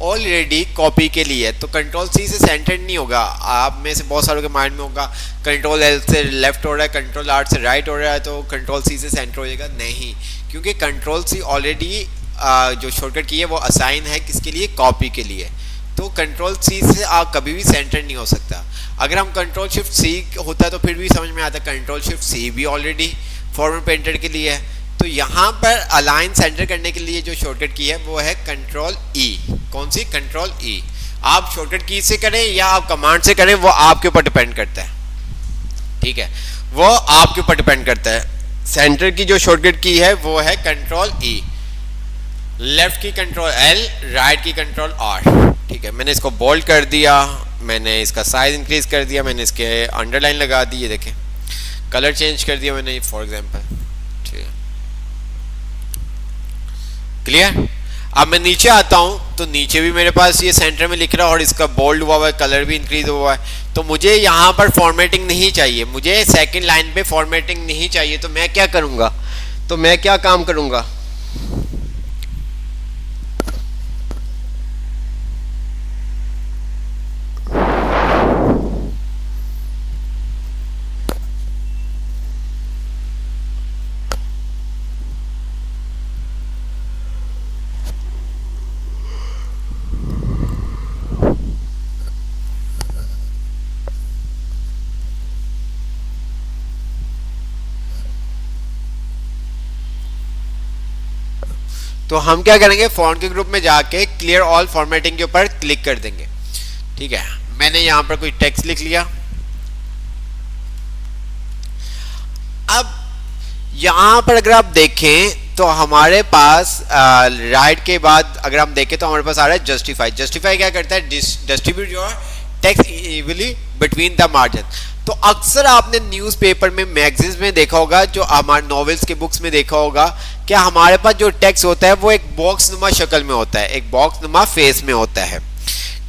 ऑलरेडी कॉपी के लिए, तो कंट्रोल सी से सेंटर्ड नहीं होगा। आप में से बहुत सारों के माइंड में होगा कंट्रोल एल से लेफ्ट हो रहा है, कंट्रोल आर से राइट हो रहा है, तो कंट्रोल सी से सेंटर हो जाएगा। नहीं, क्योंकि कंट्रोल सी ऑलरेडी जो शॉर्टकट की है वो असाइन है किसके लिए, कॉपी के लिए। तो कंट्रोल सी से आप कभी भी सेंटर नहीं हो सकता। अगर हम कंट्रोल शिफ्ट सी होता है तो फिर भी समझ में आता है, कंट्रोल शिफ्ट सी भी ऑलरेडी फॉरवर्ड पेंटर के लिए है। तो यहाँ पर अलाइन सेंटर करने के लिए जो शॉर्टकट की है वो है कंट्रोल ई। कौन सी, कंट्रोल ई। आप शॉर्टकट की से करें या आप कमांड से करें वो आपके ऊपर डिपेंड करता है, ठीक है, वो आपके ऊपर डिपेंड करता है। सेंटर की जो शॉर्टकट की है वो है कंट्रोल ई, लेफ्ट की कंट्रोल एल, राइट की कंट्रोल आर, ठीक है। मैंने इसको बोल्ड कर दिया, मैंने इसका साइज इंक्रीज कर दिया, मैंने इसके अंडरलाइन लगा दी, ये देखें, कलर चेंज कर दिया मैंने फॉर एग्जांपल, ठीक है, क्लियर। अब मैं नीचे आता हूं तो नीचे भी मेरे पास ये सेंटर में लिख रहा है और इसका बोल्ड हुआ है, कलर भी इंक्रीज हुआ है। तो मुझे यहां पर फॉर्मेटिंग नहीं चाहिए, मुझे सेकंड लाइन पे फॉर्मेटिंग नहीं चाहिए। तो मैं क्या करूंगा, तो मैं क्या काम करूंगा, तो हम क्या करेंगे, फॉन्ट के ग्रुप में जाके क्लियर ऑल फॉर्मेटिंग के ऊपर क्लिक कर देंगे, ठीक है। मैंने यहां पर कोई टेक्स्ट लिख लिया। अब यहां पर अगर आप देखें तो हमारे पास राइट के बाद अगर हम देखें तो हमारे पास आ रहा है जस्टिफाई। जस्टिफाई क्या करता है, distribute your text evenly between the margin. तो अक्सर आपने न्यूज़पेपर में, मैगजीन्स में देखा होगा, जो हमारे नॉवेल्स के बुक्स में देखा होगा, कि हमारे पास जो टेक्स्ट होता है वो एक बॉक्स नुमा शक्ल में होता है, एक बॉक्स नुमा फेस में होता है,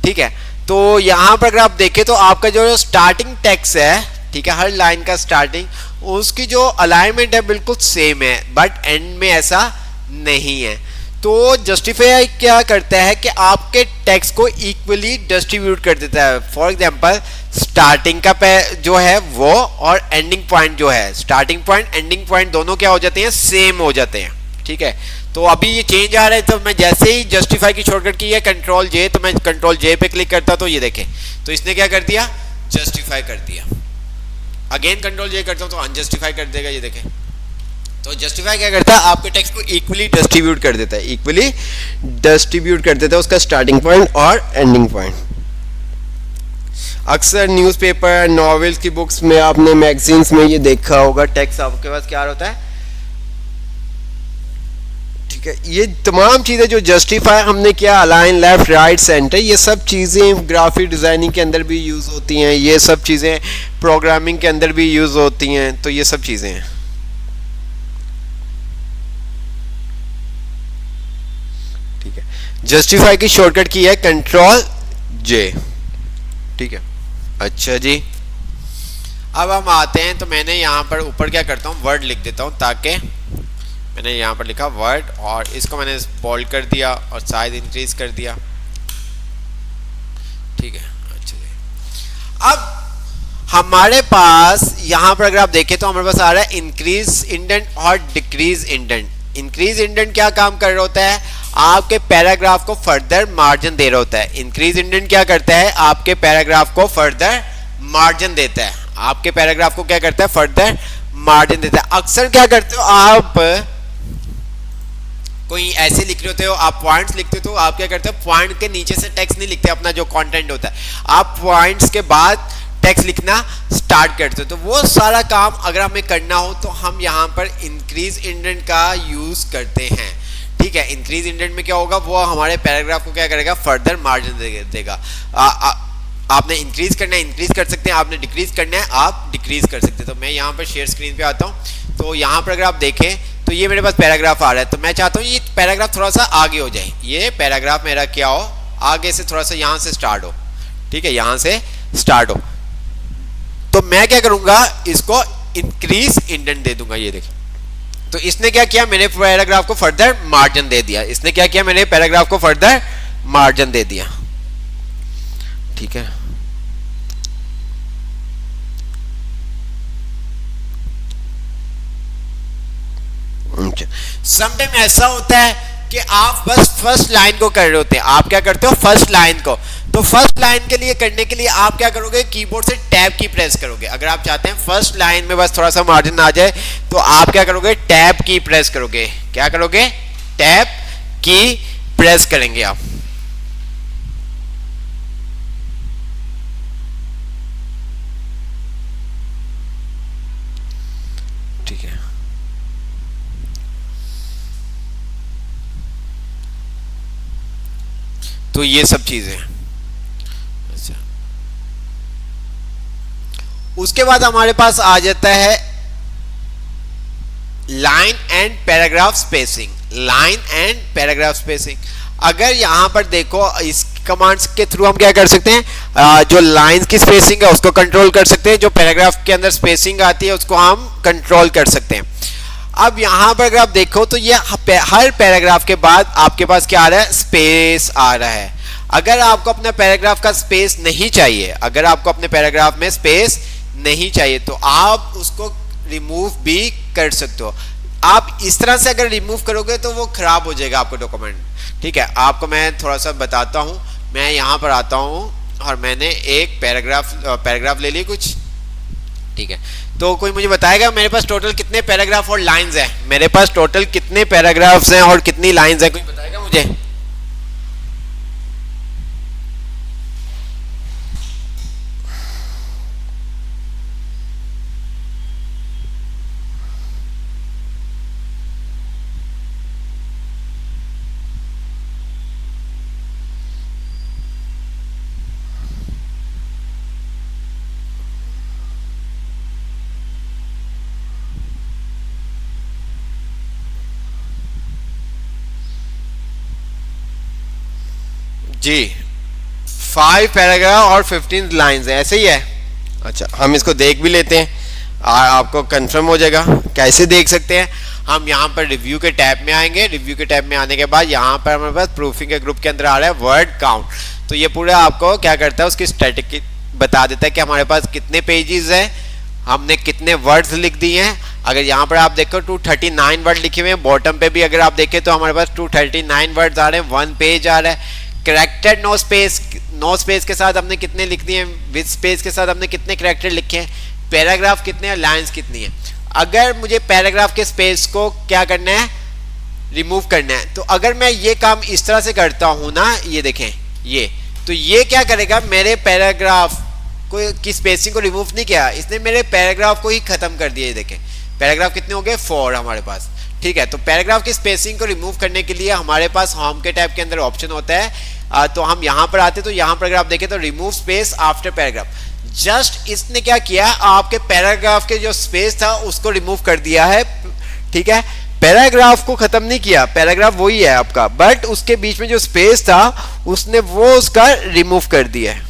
ठीक है। तो यहाँ पर अगर आप देखें तो आपका जो स्टार्टिंग टेक्स्ट है, ठीक है, हर लाइन का स्टार्टिंग उसकी जो अलाइनमेंट है बिल्कुल सेम है, बट एंड में ऐसा नहीं है। तो जस्टिफाई क्या करता है कि आपके टेक्स्ट को इक्वली डिस्ट्रीब्यूट कर देता है। फॉर एग्जांपल स्टार्टिंग का जो है वो और एंडिंग पॉइंट जो है, स्टार्टिंग पॉइंट एंडिंग पॉइंट दोनों क्या हो जाते हैं, सेम हो जाते हैं, ठीक है। तो अभी ये चेंज आ रहा है, तो मैं जैसे ही जस्टिफाई की शॉर्टकट की है कंट्रोल जे, तो मैं कंट्रोल जे पे क्लिक करता तो ये देखें, तो इसने क्या कर दिया, जस्टिफाई कर दिया। अगेन कंट्रोल जे करता हूं तो अनजस्टिफाई कर देगा, ये देखें। तो जस्टिफाई क्या करता है, आपके टेक्स्ट को इक्वली डिस्ट्रीब्यूट कर देता है, इक्वली डिस्ट्रीब्यूट कर देता है उसका स्टार्टिंग पॉइंट और एंडिंग पॉइंट। अक्सर न्यूज़पेपर, नॉवेल्स की बुक्स में, आपने मैगजीन्स में ये देखा होगा, टेक्स्ट आपके पास क्या होता है, ठीक है। ये तमाम चीजें जो जस्टिफाई हमने किया, अलाइन, लेफ्ट, राइट, सेंटर, ये सब चीजें ग्राफिक डिजाइनिंग के अंदर भी यूज होती हैं, ये सब चीजें प्रोग्रामिंग के अंदर भी यूज होती हैं। तो ये सब चीजें हैं, ठीक है। जस्टिफाई की शॉर्टकट की है कंट्रोल जे, ठीक है। अच्छा जी, अब हम आते हैं, तो मैंने यहाँ पर ऊपर क्या करता हूँ, वर्ड लिख देता हूँ, ताकि मैंने यहाँ पर लिखा वर्ड और इसको मैंने बोल्ड कर दिया और साइज इंक्रीज कर दिया, ठीक है। अच्छा जी, अब हमारे पास यहाँ पर अगर आप देखें तो हमारे पास आ रहा है इंक्रीज इंडेंट और डिक्रीज इंडेंट। इंक्रीज इंडेंट क्या काम कर रहा होता है, आपके पैराग्राफ को फर्दर मार्जिन दे रहा होता है। इंक्रीज इंडेंट क्या करता है, आपके पैराग्राफ को फर्दर मार्जिन देता है, आपके पैराग्राफ को क्या करता है, फर्दर मार्जिन देता है। अक्सर क्या करते हो आप, कोई ऐसे लिख रहे होते हो, आप पॉइंट्स लिखते हो, तो आप क्या करते हो, पॉइंट के नीचे से टेक्स्ट नहीं लिखते, अपना जो कंटेंट होता है आप पॉइंट्स के बाद टेक्स्ट लिखना स्टार्ट करते हो। तो वो सारा काम अगर हमें करना हो तो हम यहाँ पर इंक्रीज इंडेंट का यूज करते हैं, ठीक है। इंक्रीज इंडेंट में क्या होगा, वो हमारे पैराग्राफ को क्या करेगा, फर्दर मार्जिन देगा। आपने इंक्रीज करना है, इंक्रीज कर सकते हैं, आपने डिक्रीज करना है, आप डिक्रीज कर सकते हैं। तो मैं यहाँ पर शेयर स्क्रीन पे आता हूँ, तो यहाँ पर अगर आप देखें तो ये मेरे पास पैराग्राफ आ रहा है, तो मैं चाहता हूँ ये पैराग्राफ थोड़ा सा आगे हो जाए, ये पैराग्राफ मेरा क्या हो, आगे से थोड़ा सा यहाँ से स्टार्ट हो, ठीक है, यहाँ से स्टार्ट हो। तो मैं क्या करूंगा, इसको इंक्रीज इंडेंट दे दूंगा, ये देखिए। तो इसने क्या किया, मेरे पैराग्राफ को फर्दर मार्जिन दे दिया, इसने क्या किया, मेरे पैराग्राफ को फर्दर मार्जिन दे दिया, ठीक है। समटाइम ऐसा होता है कि आप बस फर्स्ट लाइन को कर रहे होते हैं, आप क्या करते हो फर्स्ट लाइन को, तो फर्स्ट लाइन के लिए करने के लिए आप क्या करोगे, कीबोर्ड से टैब की प्रेस करोगे। अगर आप चाहते हैं फर्स्ट लाइन में बस थोड़ा सा मार्जिन आ जाए तो आप क्या करोगे, टैब की प्रेस करोगे। क्या करोगे, टैब की प्रेस करेंगे आप। ठीक है, तो ये सब चीजें। अच्छा, उसके बाद हमारे पास आ जाता है line and paragraph spacing. Line and paragraph spacing, अगर यहां पर देखो इस कमांड्स के थ्रू हम क्या कर सकते हैं, जो लाइंस की स्पेसिंग है उसको कंट्रोल कर सकते हैं, जो पैराग्राफ के अंदर स्पेसिंग आती है उसको हम कंट्रोल कर सकते हैं। अब यहां पर अगर आप देखो तो ये हर पैराग्राफ के बाद आपके पास क्या आ रहा है, स्पेस आ रहा है। अगर आपको अपने पैराग्राफ का स्पेस नहीं चाहिए, अगर आपको अपने पैराग्राफ में स्पेस नहीं चाहिए तो आप उसको रिमूव भी कर सकते हो। आप इस तरह से अगर रिमूव करोगे तो वो खराब हो जाएगा आपका डॉक्यूमेंट, ठीक है। आपको मैं थोड़ा सा बताता हूं, मैं यहां पर आता हूं और मैंने एक पैराग्राफ ले ली कुछ, ठीक है। तो कोई मुझे बताएगा मेरे पास टोटल कितने पैराग्राफ और लाइंस हैं, मेरे पास टोटल कितने पैराग्राफ्स हैं और कितनी लाइंस हैं, कोई बताएगा मुझे। जी 5 पैराग्राफ और 15 लाइंस है, ऐसे ही है। अच्छा, हम इसको देख भी लेते हैं, आपको कंफर्म हो जाएगा। कैसे देख सकते हैं, हम यहाँ पर रिव्यू के टैब में आएंगे। रिव्यू के टैब में आने के बाद यहाँ पर हमारे पास प्रूफिंग के ग्रुप के अंदर आ रहा है वर्ड काउंट। तो ये पूरा आपको क्या करता है, उसकी स्टैटिक बता देता है कि हमारे पास कितने पेजेस हैं, हमने कितने वर्ड्स लिख दिए हैं। अगर यहाँ पर आप देखो 239 वर्ड लिखे हुए हैं, बॉटम पे भी अगर आप देखें तो हमारे पास 239 वर्ड्स आ रहे हैं, 1 पेज आ रहा है। करेक्टेड नो स्पेस के साथ हमने कितने लिख दिए हैं, विद स्पेस के साथ हमने कितने करेक्टेड लिखे हैं, पैराग्राफ कितने हैं, लाइंस कितनी है। अगर मुझे पैराग्राफ के स्पेस को क्या करना है, रिमूव करना है, तो अगर मैं ये काम इस तरह से करता हूं ना, ये देखें ये, तो ये क्या करेगा, मेरे पैराग्राफ को की स्पेसिंग को रिमूव नहीं किया इसने, मेरे पैराग्राफ को ही खत्म कर दिया। ये देखें पैराग्राफ कितने हो गए, 4 हमारे पास, ठीक है। तो पैराग्राफ की स्पेसिंग को रिमूव करने के लिए हमारे पास होम के टैब के अंदर ऑप्शन होता है, तो हम यहां पर आते तो यहां पर अगर आप देखें तो remove space after paragraph, just इसने क्या किया, आपके पैराग्राफ के जो स्पेस था उसको रिमूव कर दिया है, ठीक है। पैराग्राफ को खत्म नहीं किया, पैराग्राफ वही है आपका, बट उसके बीच में जो स्पेस था उसने वो उसका रिमूव कर दिया है,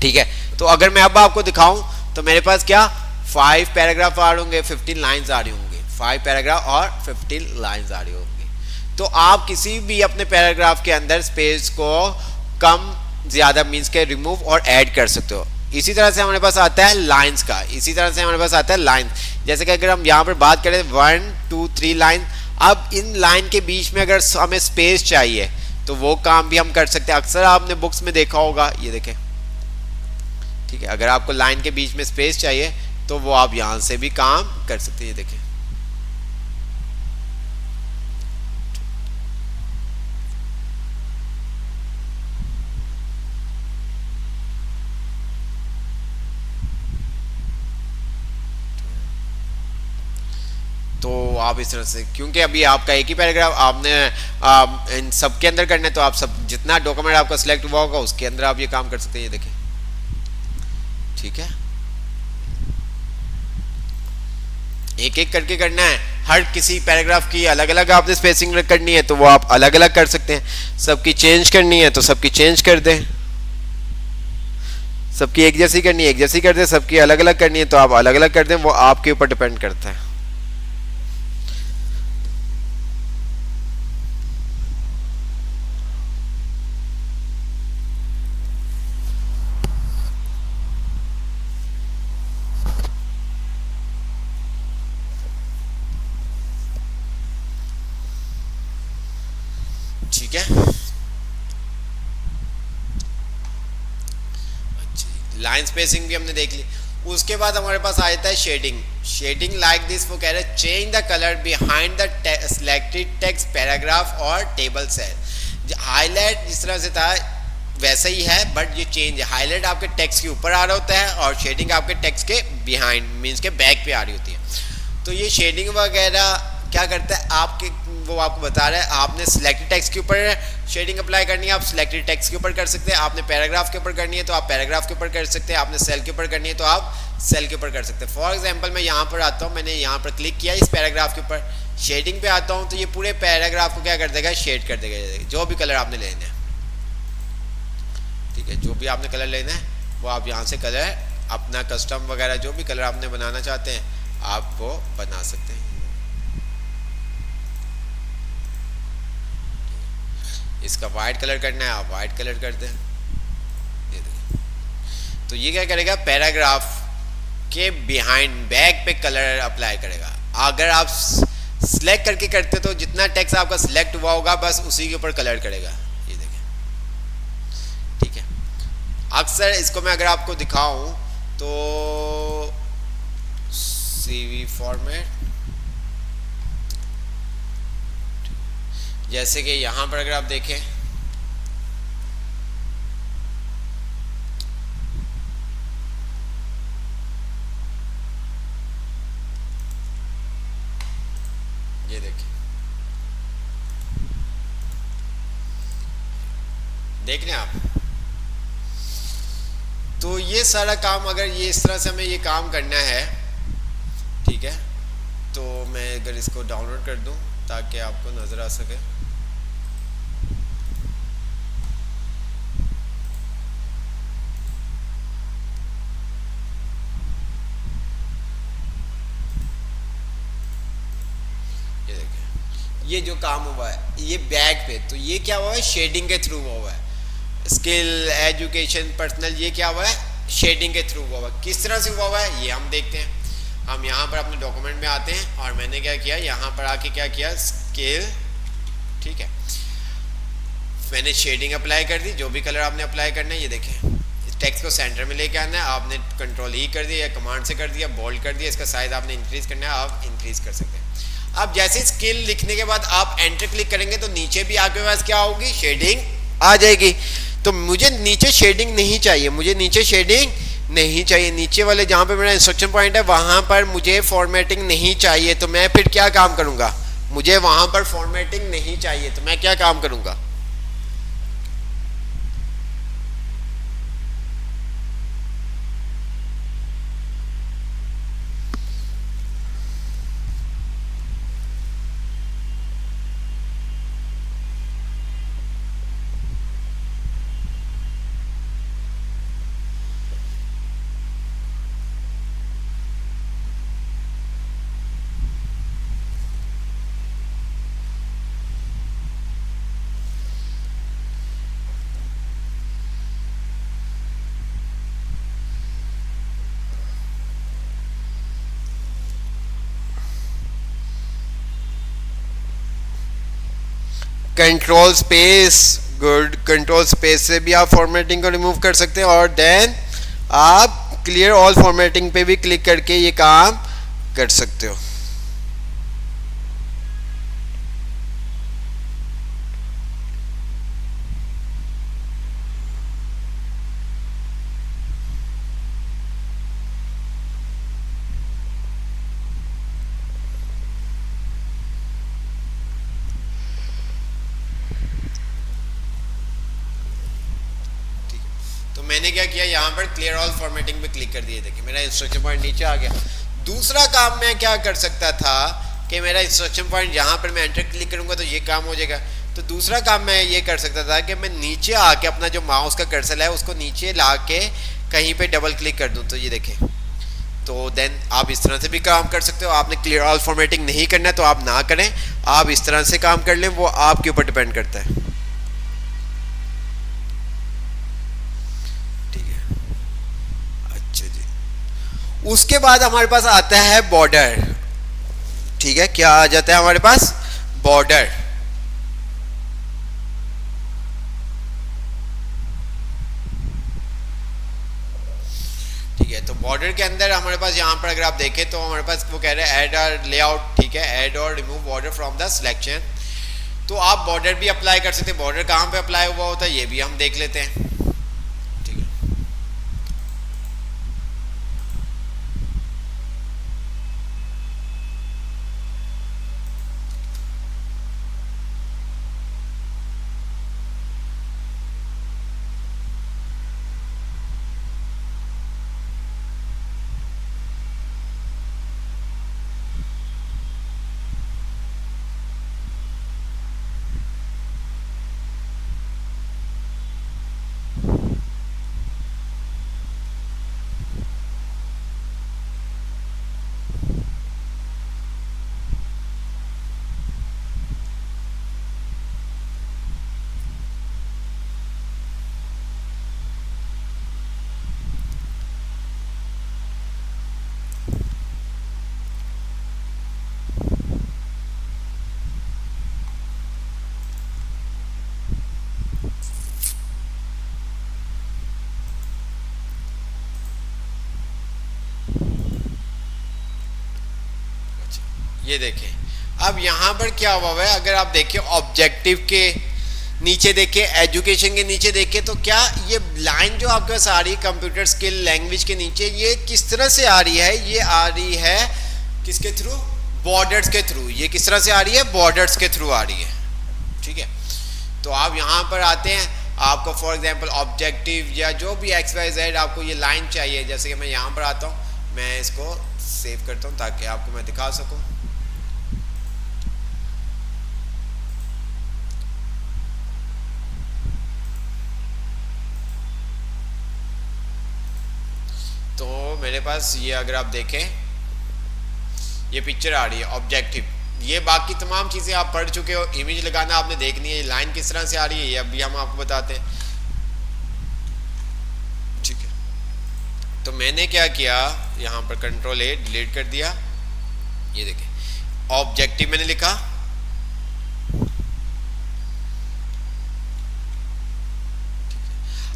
ठीक है। तो अगर मैं अब आपको दिखाऊं तो मेरे पास क्या 5 पैराग्राफ आ रहे होंगे, 15 लाइंस आ रही होंगी, 5 पैराग्राफ और 15 लाइंस आ रही होंगी। तो आप किसी भी अपने पैराग्राफ के अंदर स्पेस को कम ज्यादा मीन्स के रिमूव और ऐड कर सकते हो। इसी तरह से हमारे पास आता है लाइंस का, इसी तरह से हमारे पास आता है लाइंस। जैसे कि अगर हम यहाँ पर बात करें 1 2 3 लाइन, अब इन लाइन के बीच में अगर हमें स्पेस चाहिए तो वो काम भी हम कर सकते हैं। अक्सर आपने बुक्स में देखा होगा, ये देखें, ठीक है। अगर आपको लाइन के बीच में स्पेस चाहिए तो वो आप यहाँ से भी काम कर सकते हैं, ये देखें। तो आप इस तरह से, क्योंकि अभी आपका एक ही पैराग्राफ आपने इन सब के अंदर करना है, तो आप सब जितना डॉक्यूमेंट आपका सिलेक्ट हुआ होगा उसके अंदर आप ये काम कर सकते हैं, ये देखें, ठीक है। एक एक करके करना है, हर किसी पैराग्राफ की अलग अलग आपने स्पेसिंग करनी है तो वो आप अलग अलग कर सकते हैं। सबकी चेंज करनी है तो सबकी चेंज कर दें, सबकी एक जैसी करनी है एक जैसी कर दें, सबकी अलग अलग करनी है तो आप अलग अलग कर दें, वो आपके ऊपर डिपेंड करता है। लाइन स्पेसिंग भी हमने देख ली। उसके बाद हमारे पास आ जाता है शेडिंग। शेडिंग लाइक दिस, वो कह रहे हैं change the colour behind the selected text paragraph और टेबल सेल। हाईलाइट जिस तरह से था वैसा ही है, बट ये चेंज है। हाईलाइट आपके टेक्स्ट के ऊपर आ रहा होता है और शेडिंग आपके टेक्स्ट के बिहाइंड मीन्स के बैक पे आ रही होती है। तो ये शेडिंग वगैरह क्या करता है आपके, वो आपको बता रहा है आपने सिलेक्टेड टेक्स्ट के ऊपर शेडिंग अप्लाई करनी है, आप सिलेक्टेड टेक्स्ट के ऊपर कर सकते हैं। आपने पैराग्राफ के ऊपर करनी है तो आप पैराग्राफ के ऊपर कर सकते हैं। आपने सेल के ऊपर करनी है तो आप सेल के ऊपर कर सकते हैं। फॉर एग्जांपल मैं यहाँ पर आता हूँ, मैंने यहाँ पर क्लिक किया इस पैराग्राफ के ऊपर, शेडिंग पे आता हूँ तो ये पूरे पैराग्राफ को क्या कर देगा, शेड कर देगा। जो भी कलर आपने लेना है, ठीक है, जो भी आपने कलर लेना है वो आप यहाँ से कलर अपना कस्टम वगैरह जो भी कलर आपने बनाना चाहते हैं आप वो बना सकते हैं। इसका वाइट कलर करना है आप वाइट कलर कर दें। ये देखिए, तो ये क्या करेगा, पैराग्राफ के बिहाइंड बैक पे कलर अप्लाई करेगा। अगर आप सिलेक्ट करके करते तो जितना टेक्स्ट आपका सिलेक्ट हुआ होगा बस उसी के ऊपर कलर करेगा। ये देखिए, ठीक है। अक्सर इसको मैं अगर आपको दिखाऊं तो CV फॉर्मेट, जैसे कि यहां पर अगर आप देखें ये देखिए, देख रहे हैं आप। तो ये सारा काम अगर ये इस तरह से हमें ये काम करना है, ठीक है, तो मैं अगर इसको डाउनलोड कर दूं ताकि आपको नजर आ सके। ये देखिए, ये जो काम हुआ है ये बैक पे, तो ये क्या हुआ है, शेडिंग के थ्रू हुआ है। स्किल, एजुकेशन, पर्सनल, ये क्या हुआ है, शेडिंग के थ्रू हुआ है। किस तरह से हुआ है ये हम देखते हैं। हम यहाँ पर अपने डॉक्यूमेंट में आते हैं और मैंने क्या किया, यहाँ पर आके क्या किया, स्केल, ठीक है, मैंने शेडिंग अप्लाई कर दी। जो भी कलर आपने अप्लाई करना है, ये देखें, टेक्स्ट को सेंटर में लेके आना है, आपने कंट्रोल ई कर दिया या कमांड से कर दिया, बोल्ड कर दिया। इसका साइज आपने इंक्रीज करना है, आप इंक्रीज कर सकते हैं। अब जैसे स्किल लिखने के बाद आप एंटर क्लिक करेंगे तो नीचे भी आपके पास क्या होगी, शेडिंग आ जाएगी। तो मुझे नीचे शेडिंग नहीं चाहिए, मुझे नीचे शेडिंग नहीं चाहिए, नीचे वाले जहां पे मेरा इंस्ट्रक्शन पॉइंट है वहां पर मुझे फॉर्मेटिंग नहीं चाहिए। तो मैं फिर क्या काम करूंगा, मुझे वहां पर फॉर्मेटिंग नहीं चाहिए तो मैं क्या काम करूंगा, control space, good, control space से भी आप फॉर्मेटिंग को रिमूव कर सकते हैं और देन आप क्लियर ऑल फॉर्मेटिंग पे भी क्लिक करके ये काम कर सकते हो। मैंने क्या किया, यहाँ पर क्लियर ऑल फॉर्मेटिंग पे क्लिक कर दिया। देखिए मेरा इंस्ट्रक्शन पॉइंट नीचे आ गया। दूसरा काम मैं क्या कर सकता था कि मेरा इंस्ट्रक्शन पॉइंट यहाँ पर मैं एंटर क्लिक करूँगा तो ये काम हो जाएगा। तो दूसरा काम मैं ये कर सकता था कि मैं नीचे आके अपना जो माउस का कर्सर है उसको नीचे ला के कहीं पे डबल क्लिक कर दूँ तो ये देखें, तो देन आप इस तरह से भी काम कर सकते हो। आपने क्लियर ऑल फॉर्मेटिंग नहीं करना है तो आप ना करें, आप इस तरह से काम कर लें, वो आपके ऊपर डिपेंड करता है। उसके बाद हमारे पास आता है बॉर्डर, ठीक है, क्या आ जाता है हमारे पास, बॉर्डर। बॉर्डर के अंदर हमारे पास यहाँ पर अगर आप देखें तो हमारे पास वो कह रहे हैं ऐड और लेआउट, ठीक है, ऐड और remove border from the selection. तो आप बॉर्डर भी अप्लाई कर सकते हैं। बॉर्डर कहाँ पे अप्लाई हुआ होता है ये भी हम देख लेते हैं। ये देखें, अब यहाँ पर क्या हुआ है, अगर आप देखें ऑब्जेक्टिव के नीचे देखें, एजुकेशन के नीचे देखें, तो क्या ये लाइन जो आपके पास आ रही है कंप्यूटर स्किल लैंग्वेज के नीचे, ये किस तरह से आ रही है? ये आ रही है किसके थ्रू? बॉर्डर्स के थ्रू। ये किस तरह से आ रही है? बॉर्डर्स के थ्रू आ रही है, ठीक है। तो आप यहाँ पर आते हैं, आपको फॉर एग्जांपल ऑब्जेक्टिव या जो भी एक्स वाई जेड आपको ये लाइन चाहिए, जैसे कि मैं यहाँ पर आता हूँ, मैं इसको सेव करता हूँ ताकि आपको मैं दिखा सकूँ। तो मेरे पास ये अगर आप देखें ये पिक्चर आ रही है ऑब्जेक्टिव। ये बाकी तमाम चीज़ें आप पढ़ चुके हो, इमेज लगाना आपने देखनी है, ये लाइन किस तरह से आ रही है ये अभी हम आपको बताते हैं, ठीक है। तो मैंने क्या किया, यहाँ पर कंट्रोल ए डिलीट कर दिया। ये देखें ऑब्जेक्टिव मैंने लिखा,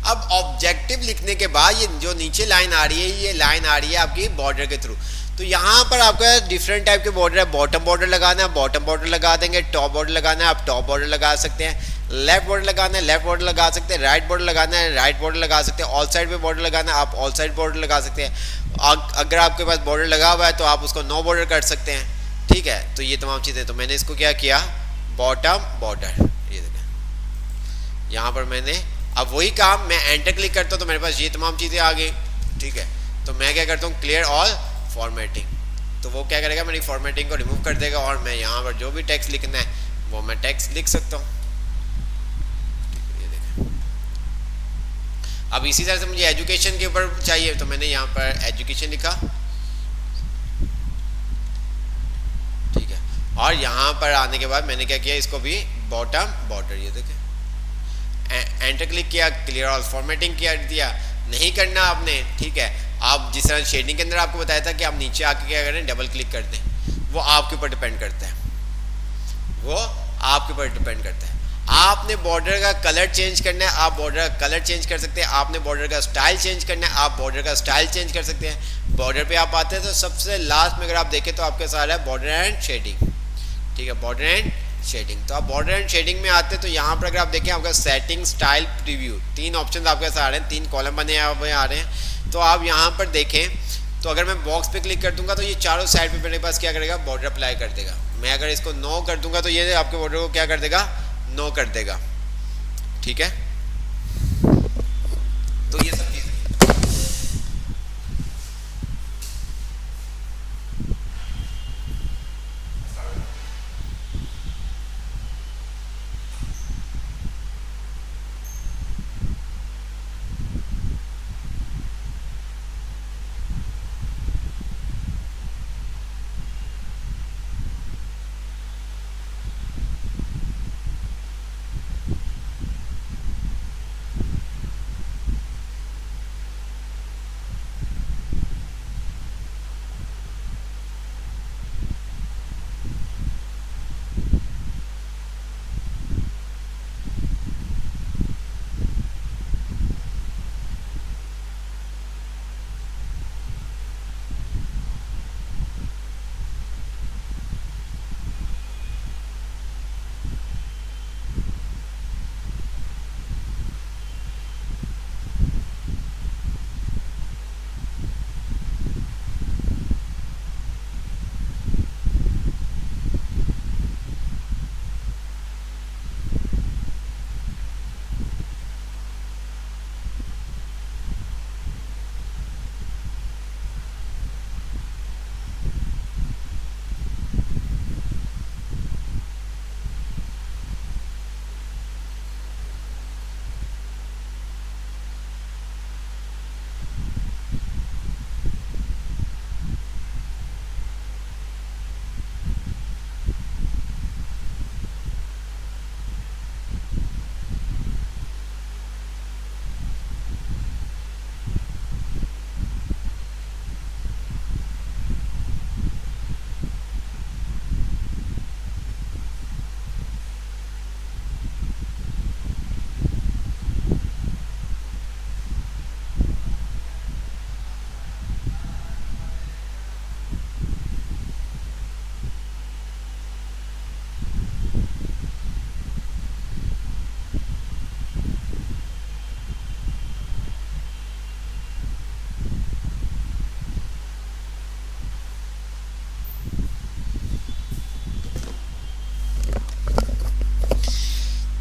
अब ऑब्जेक्टिव लिखने के बाद ये जो नीचे लाइन आ रही है, ये लाइन आ रही है आपकी बॉर्डर के थ्रू। तो यहाँ पर आपका डिफरेंट टाइप के बॉर्डर है। बॉटम बॉर्डर लगाना है, बॉटम बॉर्डर लगा देंगे। टॉप बॉर्डर लगाना है, आप टॉप बॉर्डर लगा सकते हैं। लेफ्ट बॉर्डर लगाना है, लेफ्ट बॉर्डर लगा सकते हैं। राइट बॉर्डर लगाना है, राइट बॉर्डर लगा सकते हैं। ऑल साइड पे बॉर्डर लगाना है, आप ऑल साइड बॉर्डर लगा सकते हैं। अगर आपके पास बॉर्डर लगा हुआ है तो आप उसको नो बॉर्डर कर सकते हैं, ठीक है। तो ये तमाम चीज़ें, तो मैंने इसको क्या किया, बॉटम बॉर्डर, ये देखें यहाँ पर मैंने, अब वही काम मैं एंटर क्लिक करता हूँ तो मेरे पास ये तमाम चीज़ें आ गई, ठीक है। तो मैं क्या करता हूँ, क्लियर ऑल फॉर्मेटिंग, तो वो क्या करेगा, मेरी फॉर्मेटिंग को रिमूव कर देगा और मैं यहाँ पर जो भी टेक्स्ट लिखना है वो मैं टेक्स्ट लिख सकता हूँ। ये देखें, अब इसी तरह से मुझे एजुकेशन के ऊपर चाहिए तो मैंने यहाँ पर एजुकेशन लिखा, ठीक है। और यहाँ पर आने के बाद मैंने क्या किया, इसको भी बॉटम बॉर्डर, ये देखें एंटर क्लिक किया, क्लियर ऑल फॉर्मेटिंग किया दिया। नहीं करना आपने, ठीक है। आप जिस तरह शेडिंग के अंदर आपको बताया था कि आप नीचे आके क्या करें, डबल क्लिक कर दें, वो आपके ऊपर डिपेंड करता है, वो आपके ऊपर डिपेंड करता है। आपने बॉर्डर का कलर चेंज करना है, आप बॉर्डर का कलर चेंज कर सकते हैं। आपने बॉर्डर का स्टाइल चेंज करना है, आप बॉर्डर का स्टाइल चेंज कर सकते हैं। बॉर्डर पे आप आते हैं तो सबसे लास्ट में अगर आप देखें तो आपके साथ है बॉर्डर एंड शेडिंग, ठीक है, बॉर्डर एंड शेडिंग। तो आप बॉर्डर एंड शेडिंग में आते हैं तो यहाँ पर अगर आप देखें आपका सेटिंग, स्टाइल, प्रीव्यू, तीन ऑप्शन आपके साथ आ रहे हैं, तीन कॉलम बने हुए आ रहे हैं। तो आप यहाँ पर देखें तो अगर मैं बॉक्स पे क्लिक कर दूंगा तो ये चारों साइड पे मेरे पास क्या करेगा, बॉर्डर अप्लाई कर देगा। मैं अगर इसको नो कर दूंगा तो ये आपके बॉर्डर को क्या कर देगा, नो कर देगा, ठीक है। तो ये सब चीज़ें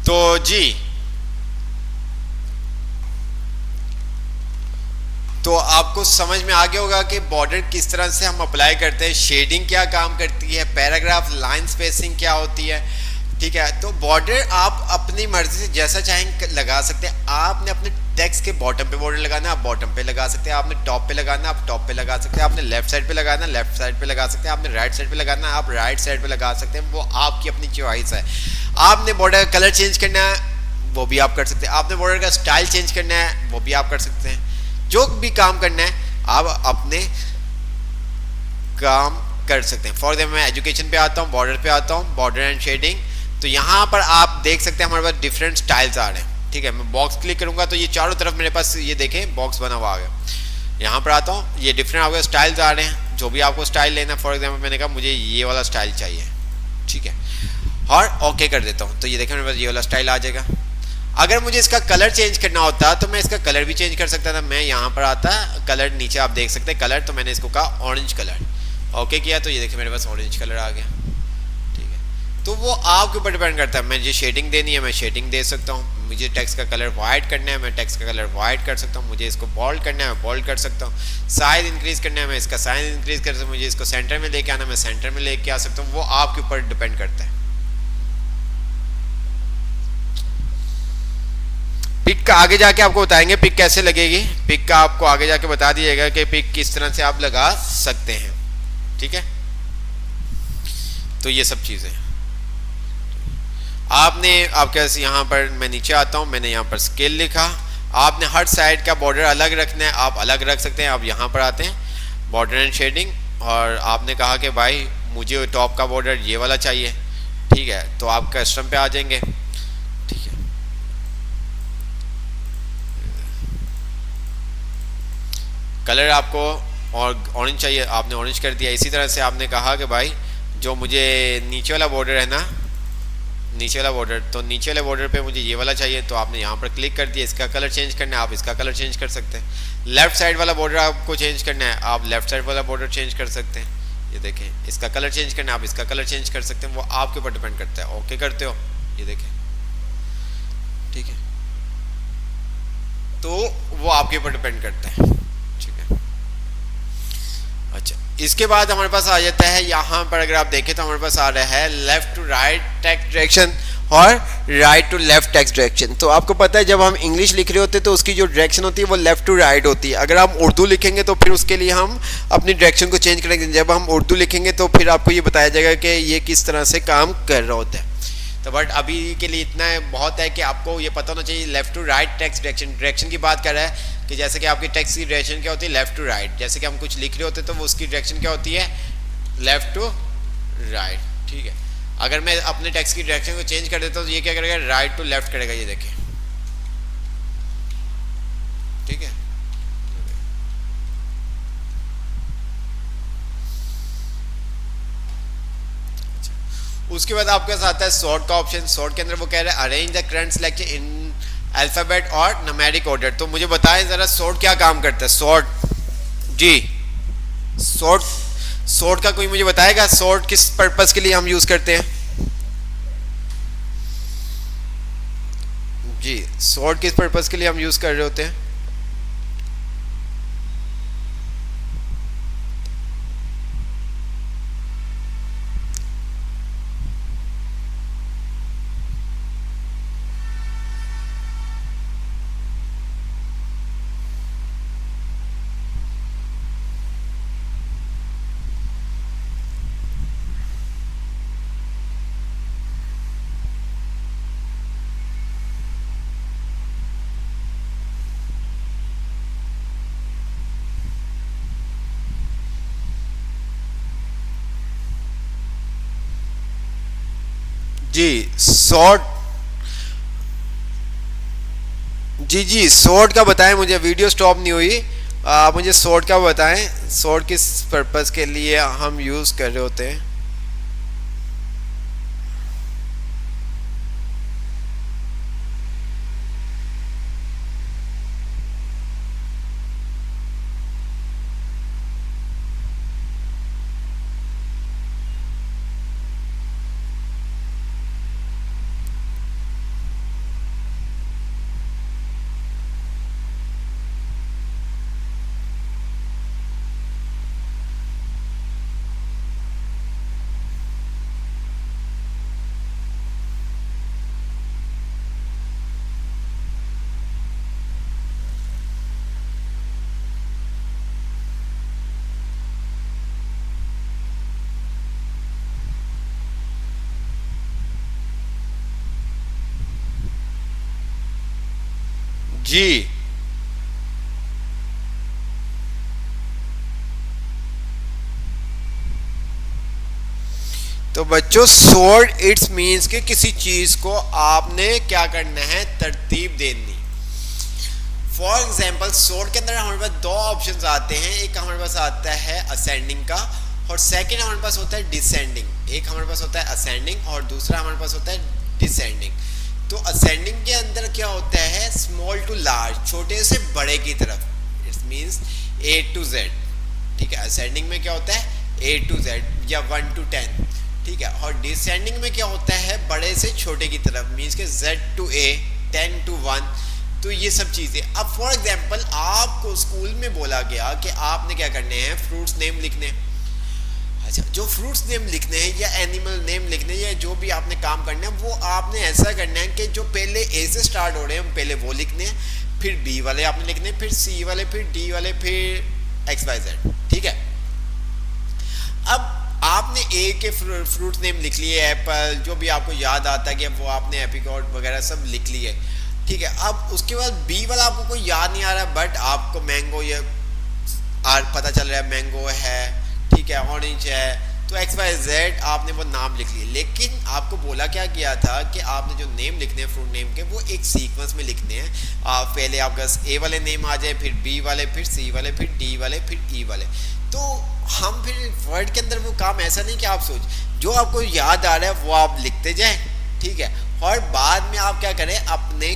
तो जी, तो आपको समझ में आ गया होगा कि बॉर्डर किस तरह से हम अप्लाई करते हैं, शेडिंग क्या काम करती है, पैराग्राफ लाइन स्पेसिंग क्या होती है। ठीक है, तो बॉर्डर आप अपनी मर्जी से जैसा चाहें लगा सकते हैं। आपने अपने टेक्स्ट के बॉटम पे बॉर्डर लगाना है, आप बॉटम पे लगा सकते हैं। आपने टॉप पे लगाना है, आप टॉप पे लगा सकते हैं। आपने लेफ्ट साइड पे लगाना है, लेफ्ट साइड पे लगा सकते हैं। आपने राइट साइड पे लगाना है, आप राइट साइड पे लगा सकते हैं। वो आपकी अपनी चॉइस है। आपने बॉर्डर का कलर चेंज करना है, वो भी आप कर सकते हैं। आपने बॉर्डर का स्टाइल चेंज करना है, वो भी आप कर सकते हैं। जो भी काम करना है आप अपने काम कर सकते हैं। फॉर एग्जाम्पल मैं एजुकेशन पे आता हूँ, बॉर्डर पे आता हूँ, बॉर्डर एंड शेडिंग। तो यहाँ पर आप देख सकते हैं हमारे पास डिफरेंट स्टाइल्स आ रहे हैं। ठीक है, मैं बॉक्स क्लिक करूंगा तो ये चारों तरफ मेरे पास ये देखें बॉक्स बना हुआ आ गया। यहाँ पर आता हूँ, ये डिफरेंट आपके स्टाइल्स आ रहे हैं। जो भी आपको स्टाइल लेना, फॉर एग्जाम्पल मैंने कहा मुझे ये वाला स्टाइल चाहिए, ठीक है, और ओके कर देता हूँ। तो ये देखें मेरे पास ये वाला स्टाइल आ जाएगा। अगर मुझे इसका कलर चेंज करना होता तो मैं इसका कलर भी चेंज कर सकता था। मैं यहाँ पर आता, कलर नीचे आप देख सकते हैं कलर, तो मैंने इसको कहा ऑरेंज कलर, ओके किया तो ये देखिए मेरे पास ऑरेंज कलर आ गया। ठीक है, तो वो आपके ऊपर डिपेंड करता है। मुझे शेडिंग देनी है, मैं शेडिंग दे सकता हूँ। मुझे टेक्स्ट का कलर वाइट करना है, मैं टेक्स्ट का कलर वाइट कर सकता हूँ। मुझे इसको बोल्ड करना है, मैं बोल्ड कर सकता हूँ। साइज इंक्रीज करना है, मैं इसका साइज इंक्रीज कर सकता हूँ। मुझे इसको सेंटर में लेके आना है, मैं सेंटर में लेके आ सकता हूँ। वो आपके ऊपर डिपेंड करता है। पिक का आगे जाके आपको बताएंगे पिक कैसे लगेगी। पिक का आपको आगे जाके बता दिएगा कि पिक किस तरह से आप लगा सकते हैं। ठीक है, तो ये सब चीजें आपने आपके यहाँ पर, मैं नीचे आता हूँ, मैंने यहाँ पर स्केल लिखा। आपने हर साइड का बॉर्डर अलग रखना है, आप अलग रख सकते हैं। आप यहाँ पर आते हैं बॉर्डर एंड शेडिंग, और आपने कहा कि भाई मुझे टॉप का बॉर्डर ये वाला चाहिए। ठीक है, तो आप कस्टम पे आ जाएंगे। ठीक है, कलर आपको और ऑरेंज चाहिए, आपने ऑरेंज कर दिया। इसी तरह से आपने कहा कि भाई जो मुझे नीचे वाला बॉर्डर है ना, नीचे वाला बॉर्डर, तो नीचे वाले बॉर्डर पे मुझे ये वाला चाहिए, तो आपने यहाँ पर क्लिक कर दिया। इसका कलर चेंज करना है, आप इसका कलर चेंज कर सकते हैं। लेफ्ट साइड वाला बॉर्डर आपको चेंज करना है, आप लेफ्ट साइड वाला बॉर्डर चेंज कर सकते हैं। ये देखें, इसका कलर चेंज करना है, आप इसका कलर चेंज कर सकते हैं। वो आपके ऊपर डिपेंड करता है। ओके करते हो, ये देखें, ठीक है, तो वो आपके ऊपर डिपेंड करता है। अच्छा, इसके बाद हमारे पास आ जाता है, यहाँ पर अगर आप देखें तो हमारे पास आ रहा है left to right text direction और right to left text direction. तो आपको पता है जब हम इंग्लिश लिख रहे होते हैं तो उसकी जो डायरेक्शन होती है वो लेफ्ट टू राइट होती है। अगर हम उर्दू लिखेंगे तो फिर उसके लिए हम अपनी डायरेक्शन को चेंज करेंगे। जब हम उर्दू लिखेंगे तो फिर आपको ये बताया जाएगा कि ये किस तरह से काम कर रहा होता है। तो बट अभी के लिए इतना बहुत है कि आपको ये पता होना चाहिए left to right text direction की बात कर रहा है कि जैसे कि आपकी टेक्स्ट की डायरेक्शन क्या होती है, लेफ्ट टू राइट। जैसे कि हम कुछ लिख रहे होते हैं तो वो उसकी डायरेक्शन क्या होती है, लेफ्ट टू राइट। ठीक है, अगर मैं अपने टेक्स्ट की डायरेक्शन को चेंज कर देता हूँ तो ये क्या करेगा, राइट टू लेफ्ट करेगा। ये देखिए, ठीक है, उसके बाद आपके पास आता है सॉर्ट का ऑप्शन। सॉर्ट के अंदर वो कह रहा है arrange the current selection in alphabet और न्यूमेरिक ऑर्डर। तो मुझे बताएं जरा सॉर्ट क्या काम करता है। सॉर्ट, जी सॉर्ट का कोई मुझे बताएगा, सॉर्ट किस पर्पस के लिए हम यूज करते हैं? जी, सॉर्ट किस पर्पस के लिए हम यूज कर रहे होते हैं? जी शॉर्ट, जी शॉर्ट का बताएं मुझे, वीडियो स्टॉप नहीं हुई। मुझे शॉर्ट का बताएं, शॉर्ट किस पर्पस के लिए हम यूज कर रहे होते हैं? जी। तो बच्चों सॉर्ट इट्स मीन्स कि किसी चीज को आपने क्या करना है, तरतीब देनी। फॉर एग्जाम्पल सॉर्ट के अंदर हमारे पास दो ऑप्शंस आते हैं, एक हमारे पास आता है असेंडिंग का और सेकंड हमारे पास होता है डिसेंडिंग। एक हमारे पास होता है असेंडिंग और दूसरा हमारे पास होता है डिसेंडिंग। तो असेंडिंग के अंदर क्या होता है, स्मॉल टू लार्ज, छोटे से बड़े की तरफ, it means A to Z. ठीक है, असेंडिंग में क्या होता है ए टू जेड या 1 to 10। ठीक है, और डिसेंडिंग में क्या होता है, बड़े से छोटे की तरफ, मीन्स के Z to A, 10 to 1। तो ये सब चीजें। अब फॉर एग्जाम्पल आपको स्कूल में बोला गया कि आपने क्या करने हैं, फ्रूट्स नेम लिखने। अच्छा, जो फ्रूट्स नेम लिखने हैं या एनिमल नेम लिखने हैं या जो भी आपने काम करना है, वो आपने ऐसा करना है कि जो पहले ए से स्टार्ट हो रहे हैं पहले वो लिखने हैं, फिर बी वाले आपने लिखने हैं, फिर सी वाले, फिर डी वाले, फिर XYZ। ठीक है, अब आपने ए के फ्रूट नेम लिख लिए, एप्पल, जो भी आपको याद आता है कि वो आपने एप्रिकॉट वगैरह सब लिख लिए। ठीक है, अब उसके बाद बी वाला आपको कोई याद नहीं आ रहा, बट आपको मैंगो ये पता चल रहा है मैंगो है, ठीक है, ऑरेंज है, तो XYZ आपने वो नाम लिख लिए। लेकिन आपको बोला क्या गया था कि आपने जो नेम लिखने हैं फ्रूट नेम के, वो एक सीक्वेंस में लिखने हैं। पहले आपका ए वाले नेम आ जाए, फिर बी वाले, फिर सी वाले, फिर डी वाले, फिर ई वाले। तो हम फिर वर्ड के अंदर वो काम ऐसा नहीं कि आप जो आपको याद आ रहा है वो आप लिखते जाएं। ठीक है, और बाद में आप क्या करें, अपने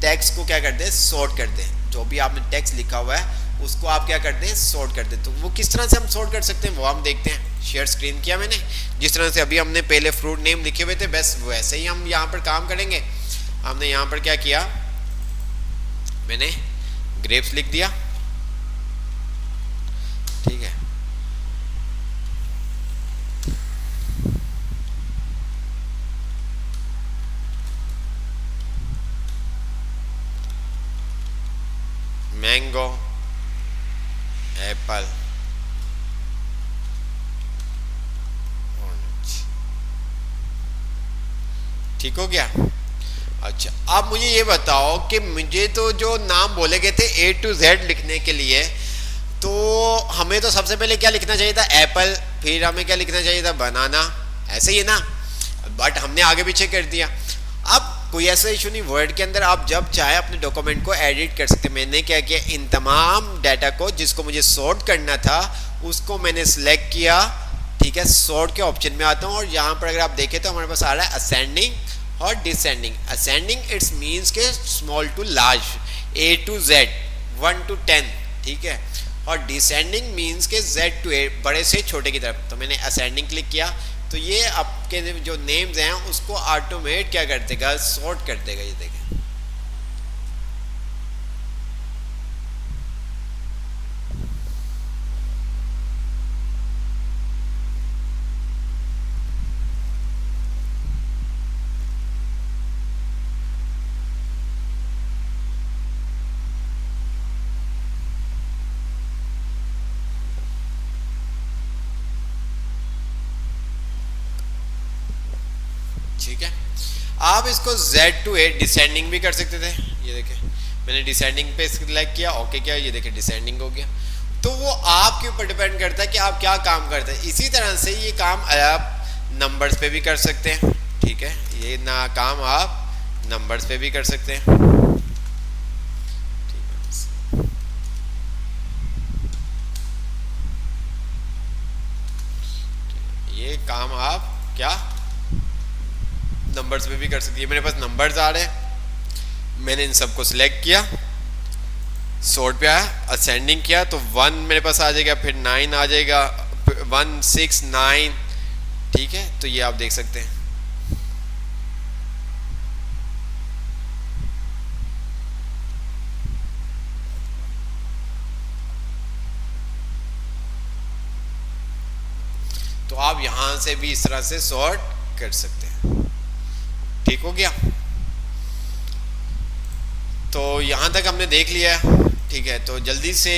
टेक्स्ट को क्या करते हैं, सॉर्ट करते हैं। जो भी आपने टेक्स्ट लिखा हुआ है उसको आप क्या करते हैं, सॉर्ट करते हैं। तो वो किस तरह से हम सॉर्ट कर सकते हैं वो हम देखते हैं। शेयर स्क्रीन किया मैंने, जिस तरह से अभी हमने पहले फ्रूट नेम लिखे हुए थे, बस वैसे ही हम यहाँ पर काम करेंगे। हमने यहाँ पर क्या किया, मैंने ग्रेप्स लिख दिया। ठीक है, मैंगो, एप्पल, ऑरेंज। ठीक हो गया। अच्छा, अब मुझे ये बताओ कि मुझे तो जो नाम बोले गए थे A to Z लिखने के लिए, तो हमें तो सबसे पहले क्या लिखना चाहिए था, एप्पल, फिर हमें क्या लिखना चाहिए था, बनाना, ऐसे ही है ना, बट हमने आगे पीछे कर दिया। अब कोई ऐसा इशू नहीं, वर्ड के अंदर आप जब चाहे अपने डॉक्यूमेंट को एडिट कर सकते हैं। मैंने क्या किया, इन तमाम डाटा को जिसको मुझे सॉर्ट करना था उसको मैंने सिलेक्ट किया। ठीक है, सॉर्ट के ऑप्शन में आता हूँ और यहाँ पर अगर आप देखें तो हमारे पास आ रहा है असेंडिंग और डिसेंडिंग। असेंडिंग इट्स मीन्स के small to large, A to Z, 1 to 10। ठीक है, और डिसेंडिंग मीन्स के Z to A, बड़े से छोटे की तरफ। तो मैंने असेंडिंग क्लिक किया, तो ये आपके जो नेम्स हैं उसको ऑटोमेट क्या कर देगा, सॉर्ट कर देगा। ये देखें, ठीक है। आप इसको Z to A डिसेंडिंग भी कर सकते थे। ये देखें, मैंने डिसेंडिंग पे सिलेक्ट किया, ओके किया, ये देखें डिसेंडिंग हो गया। तो वो आपके ऊपर डिपेंड करता है कि आप क्या काम करते हैं। इसी तरह से ये काम आप नंबर्स पे भी कर सकते हैं। ठीक है, ये ना काम आप नंबर्स पे भी कर सकते हैं। ये काम आप क्या नंबर्स पे भी कर सकती है। मेरे पास नंबर्स आ रहे हैं, मैंने इन सबको सिलेक्ट किया, सॉर्ट पे आया, असेंडिंग किया तो 1 मेरे पास आ जाएगा, फिर 9 आ जाएगा, 1 6 9। ठीक है, तो ये आप देख सकते हैं। तो आप यहां से भी इस तरह से सॉर्ट कर सकते हैं। ठीक हो गया, तो यहाँ तक हमने देख लिया। ठीक है, तो जल्दी से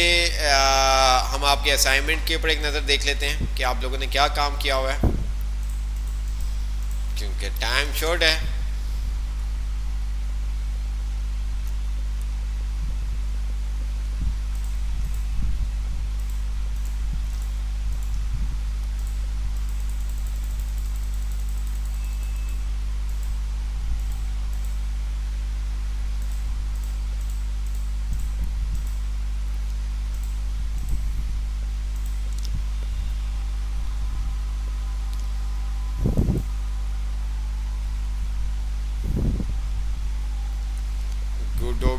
हम आपके असाइनमेंट के ऊपर एक नज़र देख लेते हैं कि आप लोगों ने क्या काम किया हुआ है, क्योंकि टाइम शॉर्ट है।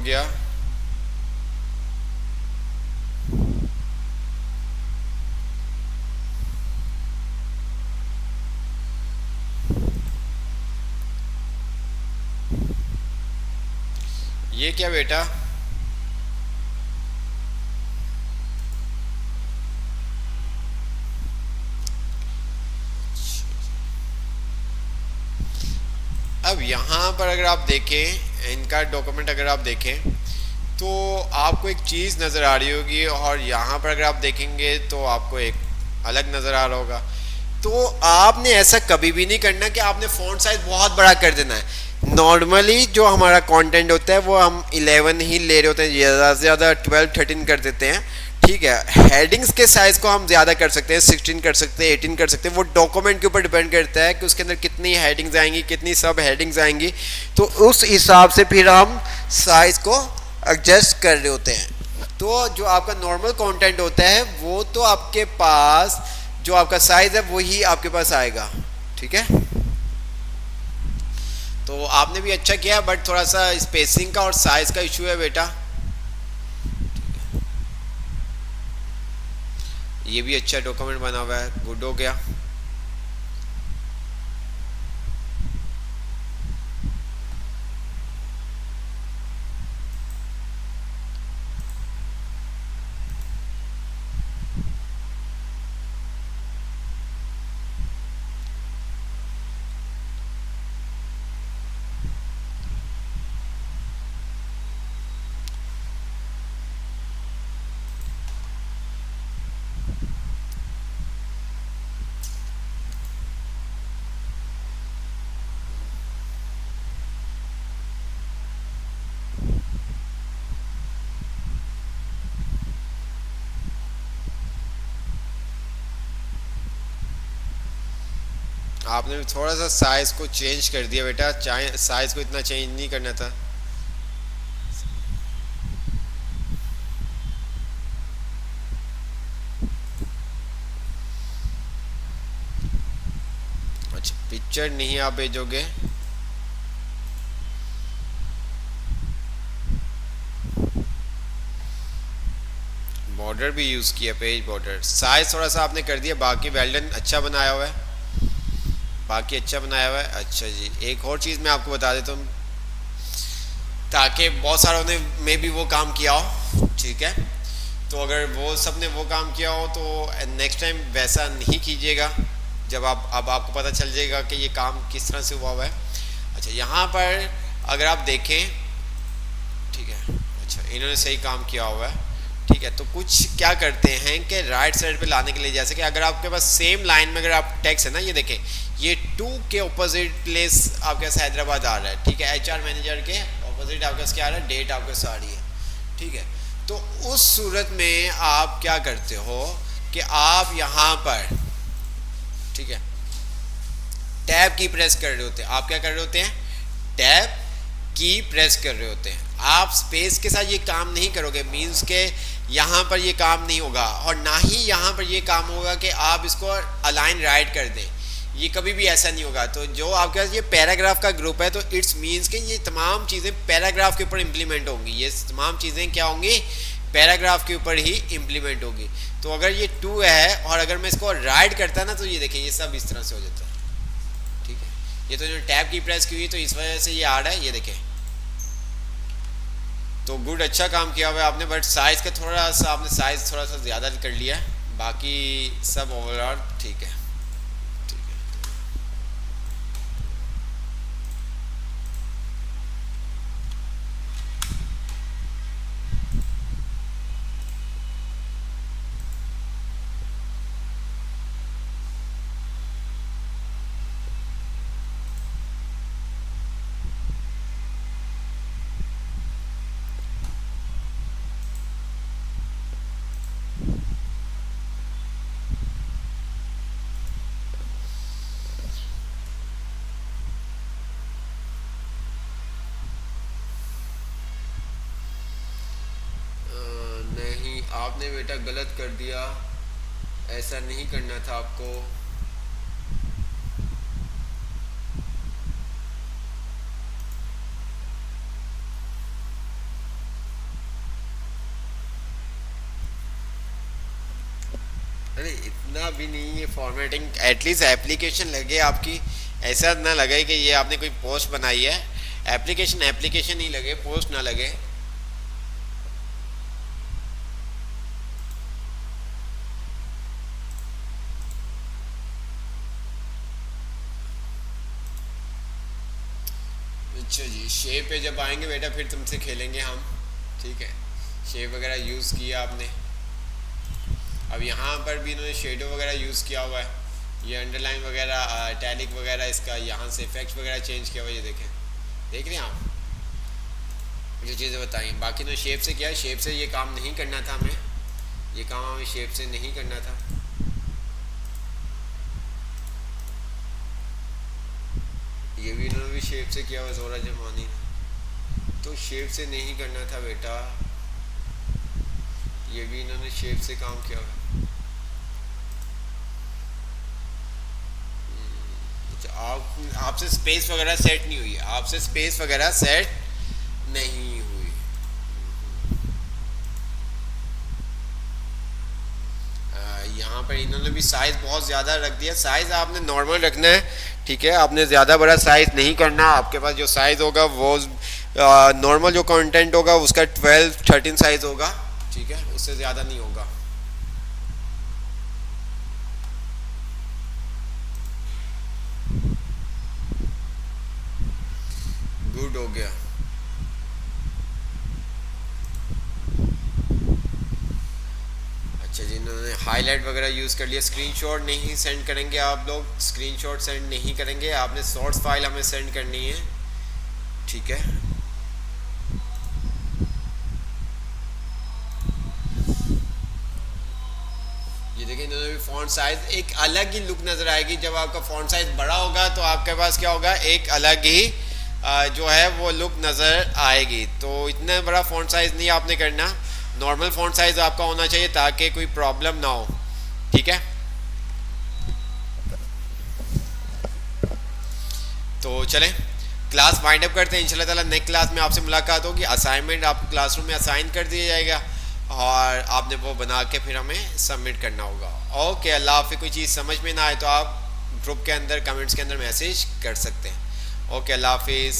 गया। ये क्या बेटा? अब यहाँ पर अगर आप देखें इनका डॉक्यूमेंट, अगर आप देखें तो आपको एक चीज़ नज़र आ रही होगी, और यहाँ पर अगर आप देखेंगे तो आपको एक अलग नज़र आ रहा होगा। तो आपने ऐसा कभी भी नहीं करना कि आपने फ़ॉन्ट साइज बहुत बड़ा कर देना है। नॉर्मली जो हमारा कंटेंट होता है वो हम 11 ही ले रहे होते हैं, ज़्यादा से ज़्यादा 12-13 कर देते हैं, ठीक है। हेडिंग्स के साइज़ को हम ज़्यादा कर सकते हैं, 16 कर सकते हैं, 18 कर सकते हैं। वो डॉक्यूमेंट के ऊपर डिपेंड करता है कि उसके अंदर कितनी हेडिंग्स आएंगी, कितनी सब हेडिंग्स आएंगी, तो उस हिसाब से फिर हम साइज़ को एडजस्ट कर रहे होते हैं। तो जो आपका नॉर्मल कंटेंट होता है वो तो आपके पास जो आपका साइज़ है वही आपके पास आएगा, ठीक है। तो आपने भी अच्छा किया, बट थोड़ा सा स्पेसिंग का और साइज़ का इशू है बेटा। ये भी अच्छा डॉक्यूमेंट बना हुआ है, गुड हो गया। आपने थोड़ा सा साइज़ को चेंज कर दिया बेटा, चाहे साइज़ को इतना चेंज नहीं करना था। अच्छा, पिक्चर नहीं आप भेजोगे? बॉर्डर भी यूज़ किया, पेज बॉर्डर। साइज़ थोड़ा सा आपने कर दिया, बाकी वेल्डन अच्छा बनाया हुआ है, बाकी अच्छा बनाया हुआ है। अच्छा जी, एक और चीज़ मैं आपको बता देता हूँ, ताकि बहुत सारों ने में भी वो काम किया हो, ठीक है। तो अगर वो सब ने वो काम किया हो तो नेक्स्ट टाइम वैसा नहीं कीजिएगा, जब आप अब आपको पता चल जाएगा कि ये काम किस तरह से हुआ हुआ है। अच्छा, यहाँ पर अगर आप देखें, ठीक है, अच्छा इन्होंने सही काम किया हुआ है, ठीक है। तो कुछ क्या करते हैं कि राइट साइड पे लाने के लिए, जैसे कि अगर आपके पास सेम लाइन में अगर आप टेक्स्ट है ना, ये देखें, ये 2 के ऑपोजिट प्लेस आपके पास हैदराबाद आ रहा है, ठीक है। HR मैनेजर के ऑपोजिट आपके पास क्या आ रहा है, डेट आपके पास आ रही है, ठीक है। तो उस सूरत में आप क्या करते हो कि आप यहाँ पर, ठीक है, टैब की प्रेस कर रहे होते हैं। आप क्या कर रहे होते हैं, टैब की प्रेस कर रहे होते हैं। आप स्पेस के साथ ये काम नहीं करोगे, मीन्स के यहाँ पर ये काम नहीं होगा, और ना ही यहाँ पर ये काम होगा कि आप इसको अलाइन राइट कर दें, ये कभी भी ऐसा नहीं होगा। तो जो आपके पास ये पैराग्राफ का ग्रुप है, तो इट्स मीन्स कि ये तमाम चीज़ें पैराग्राफ के ऊपर इम्प्लीमेंट होंगी, ये तमाम चीज़ें क्या होंगी, पैराग्राफ के ऊपर ही इम्प्लीमेंट होगी। तो अगर ये 2 है और अगर मैं इसको राइट करता ना, तो ये देखिए ये सब इस तरह से हो जाता है, ठीक है। ये तो जो टैब की प्रेस की हुई तो इस वजह से ये आ रहा है, ये देखें। तो गुड, अच्छा काम किया हुआ है आपने, बट साइज़ का थोड़ा सा आपने साइज़ थोड़ा सा ज़्यादा कर लिया है, बाकी सब ओवरऑल ठीक है। नहीं, आपने बेटा गलत कर दिया, ऐसा नहीं करना था आपको। अरे इतना भी नहीं है फॉर्मेटिंग, एटलीस्ट एप्लीकेशन लगे आपकी, ऐसा ना लगे कि ये आपने कोई पोस्ट बनाई है, एप्लीकेशन एप्लीकेशन ही लगे, पोस्ट ना लगे। अच्छा जी, शेप पे जब आएंगे बेटा फिर तुमसे खेलेंगे हम, ठीक है। शेप वगैरह यूज़ किया आपने, अब यहाँ पर भी इन्होंने शेडो वगैरह यूज़ किया हुआ है, ये अंडरलाइन वगैरह टैलिक वगैरह, इसका यहाँ से इफेक्ट्स वगैरह चेंज किया हुआ है, ये देखें, देख रहे हैं आप, जो चीज़ें बताई। बाकी तो शेप से क्या है, शेप से ये काम नहीं करना था हमें, ये काम हमें शेप से नहीं करना था। ये भी इन्होंने भी शेप से किया हुआ जोरा जमानी ने, तो शेप से नहीं करना था बेटा, ये भी इन्होंने शेप से काम किया हुआ है। आपसे स्पेस वगैरह सेट नहीं हुई है, आपसे स्पेस वगैरह सेट नहीं हुई। यहाँ पर इन्होंने भी साइज़ बहुत ज़्यादा रख दिया, साइज़ आपने नॉर्मल रखना है, ठीक है, आपने ज़्यादा बड़ा साइज़ नहीं करना, आपके पास जो साइज़ होगा वो नॉर्मल जो कंटेंट होगा उसका 12-13 साइज़ होगा, ठीक है, उससे ज़्यादा नहीं होगा। गुड हो गया। अच्छा जी, इन्होंने हाईलाइट वगैरह यूज़ कर लिया, स्क्रीनशॉट नहीं सेंड करेंगे आप लोग, स्क्रीनशॉट सेंड नहीं करेंगे, आपने सोर्स फाइल हमें सेंड करनी है, ठीक है। ये देखिए इन्होंने भी फॉन्ट साइज, एक अलग ही लुक नज़र आएगी जब आपका फॉन्ट साइज बड़ा होगा, तो आपके पास क्या होगा, एक अलग ही जो है वो लुक नज़र आएगी। तो इतना बड़ा फॉन्ट साइज नहीं आपने करना, नॉर्मल फॉन्ट साइज आपका होना चाहिए ताकि कोई प्रॉब्लम ना हो, ठीक है। तो चलें क्लास वाइंड अप करते हैं, इंशाल्लाह ताला नेक्स्ट क्लास में आपसे मुलाकात होगी। असाइनमेंट आपको क्लासरूम में असाइन कर दिया जाएगा और आपने वो बना के फिर हमें सबमिट करना होगा। ओके, अल्लाह हाफिज़। कोई चीज़ समझ में ना आए तो आप ग्रुप के अंदर कमेंट्स के अंदर मैसेज कर सकते हैं। ओके, अल्लाह हाफिज़।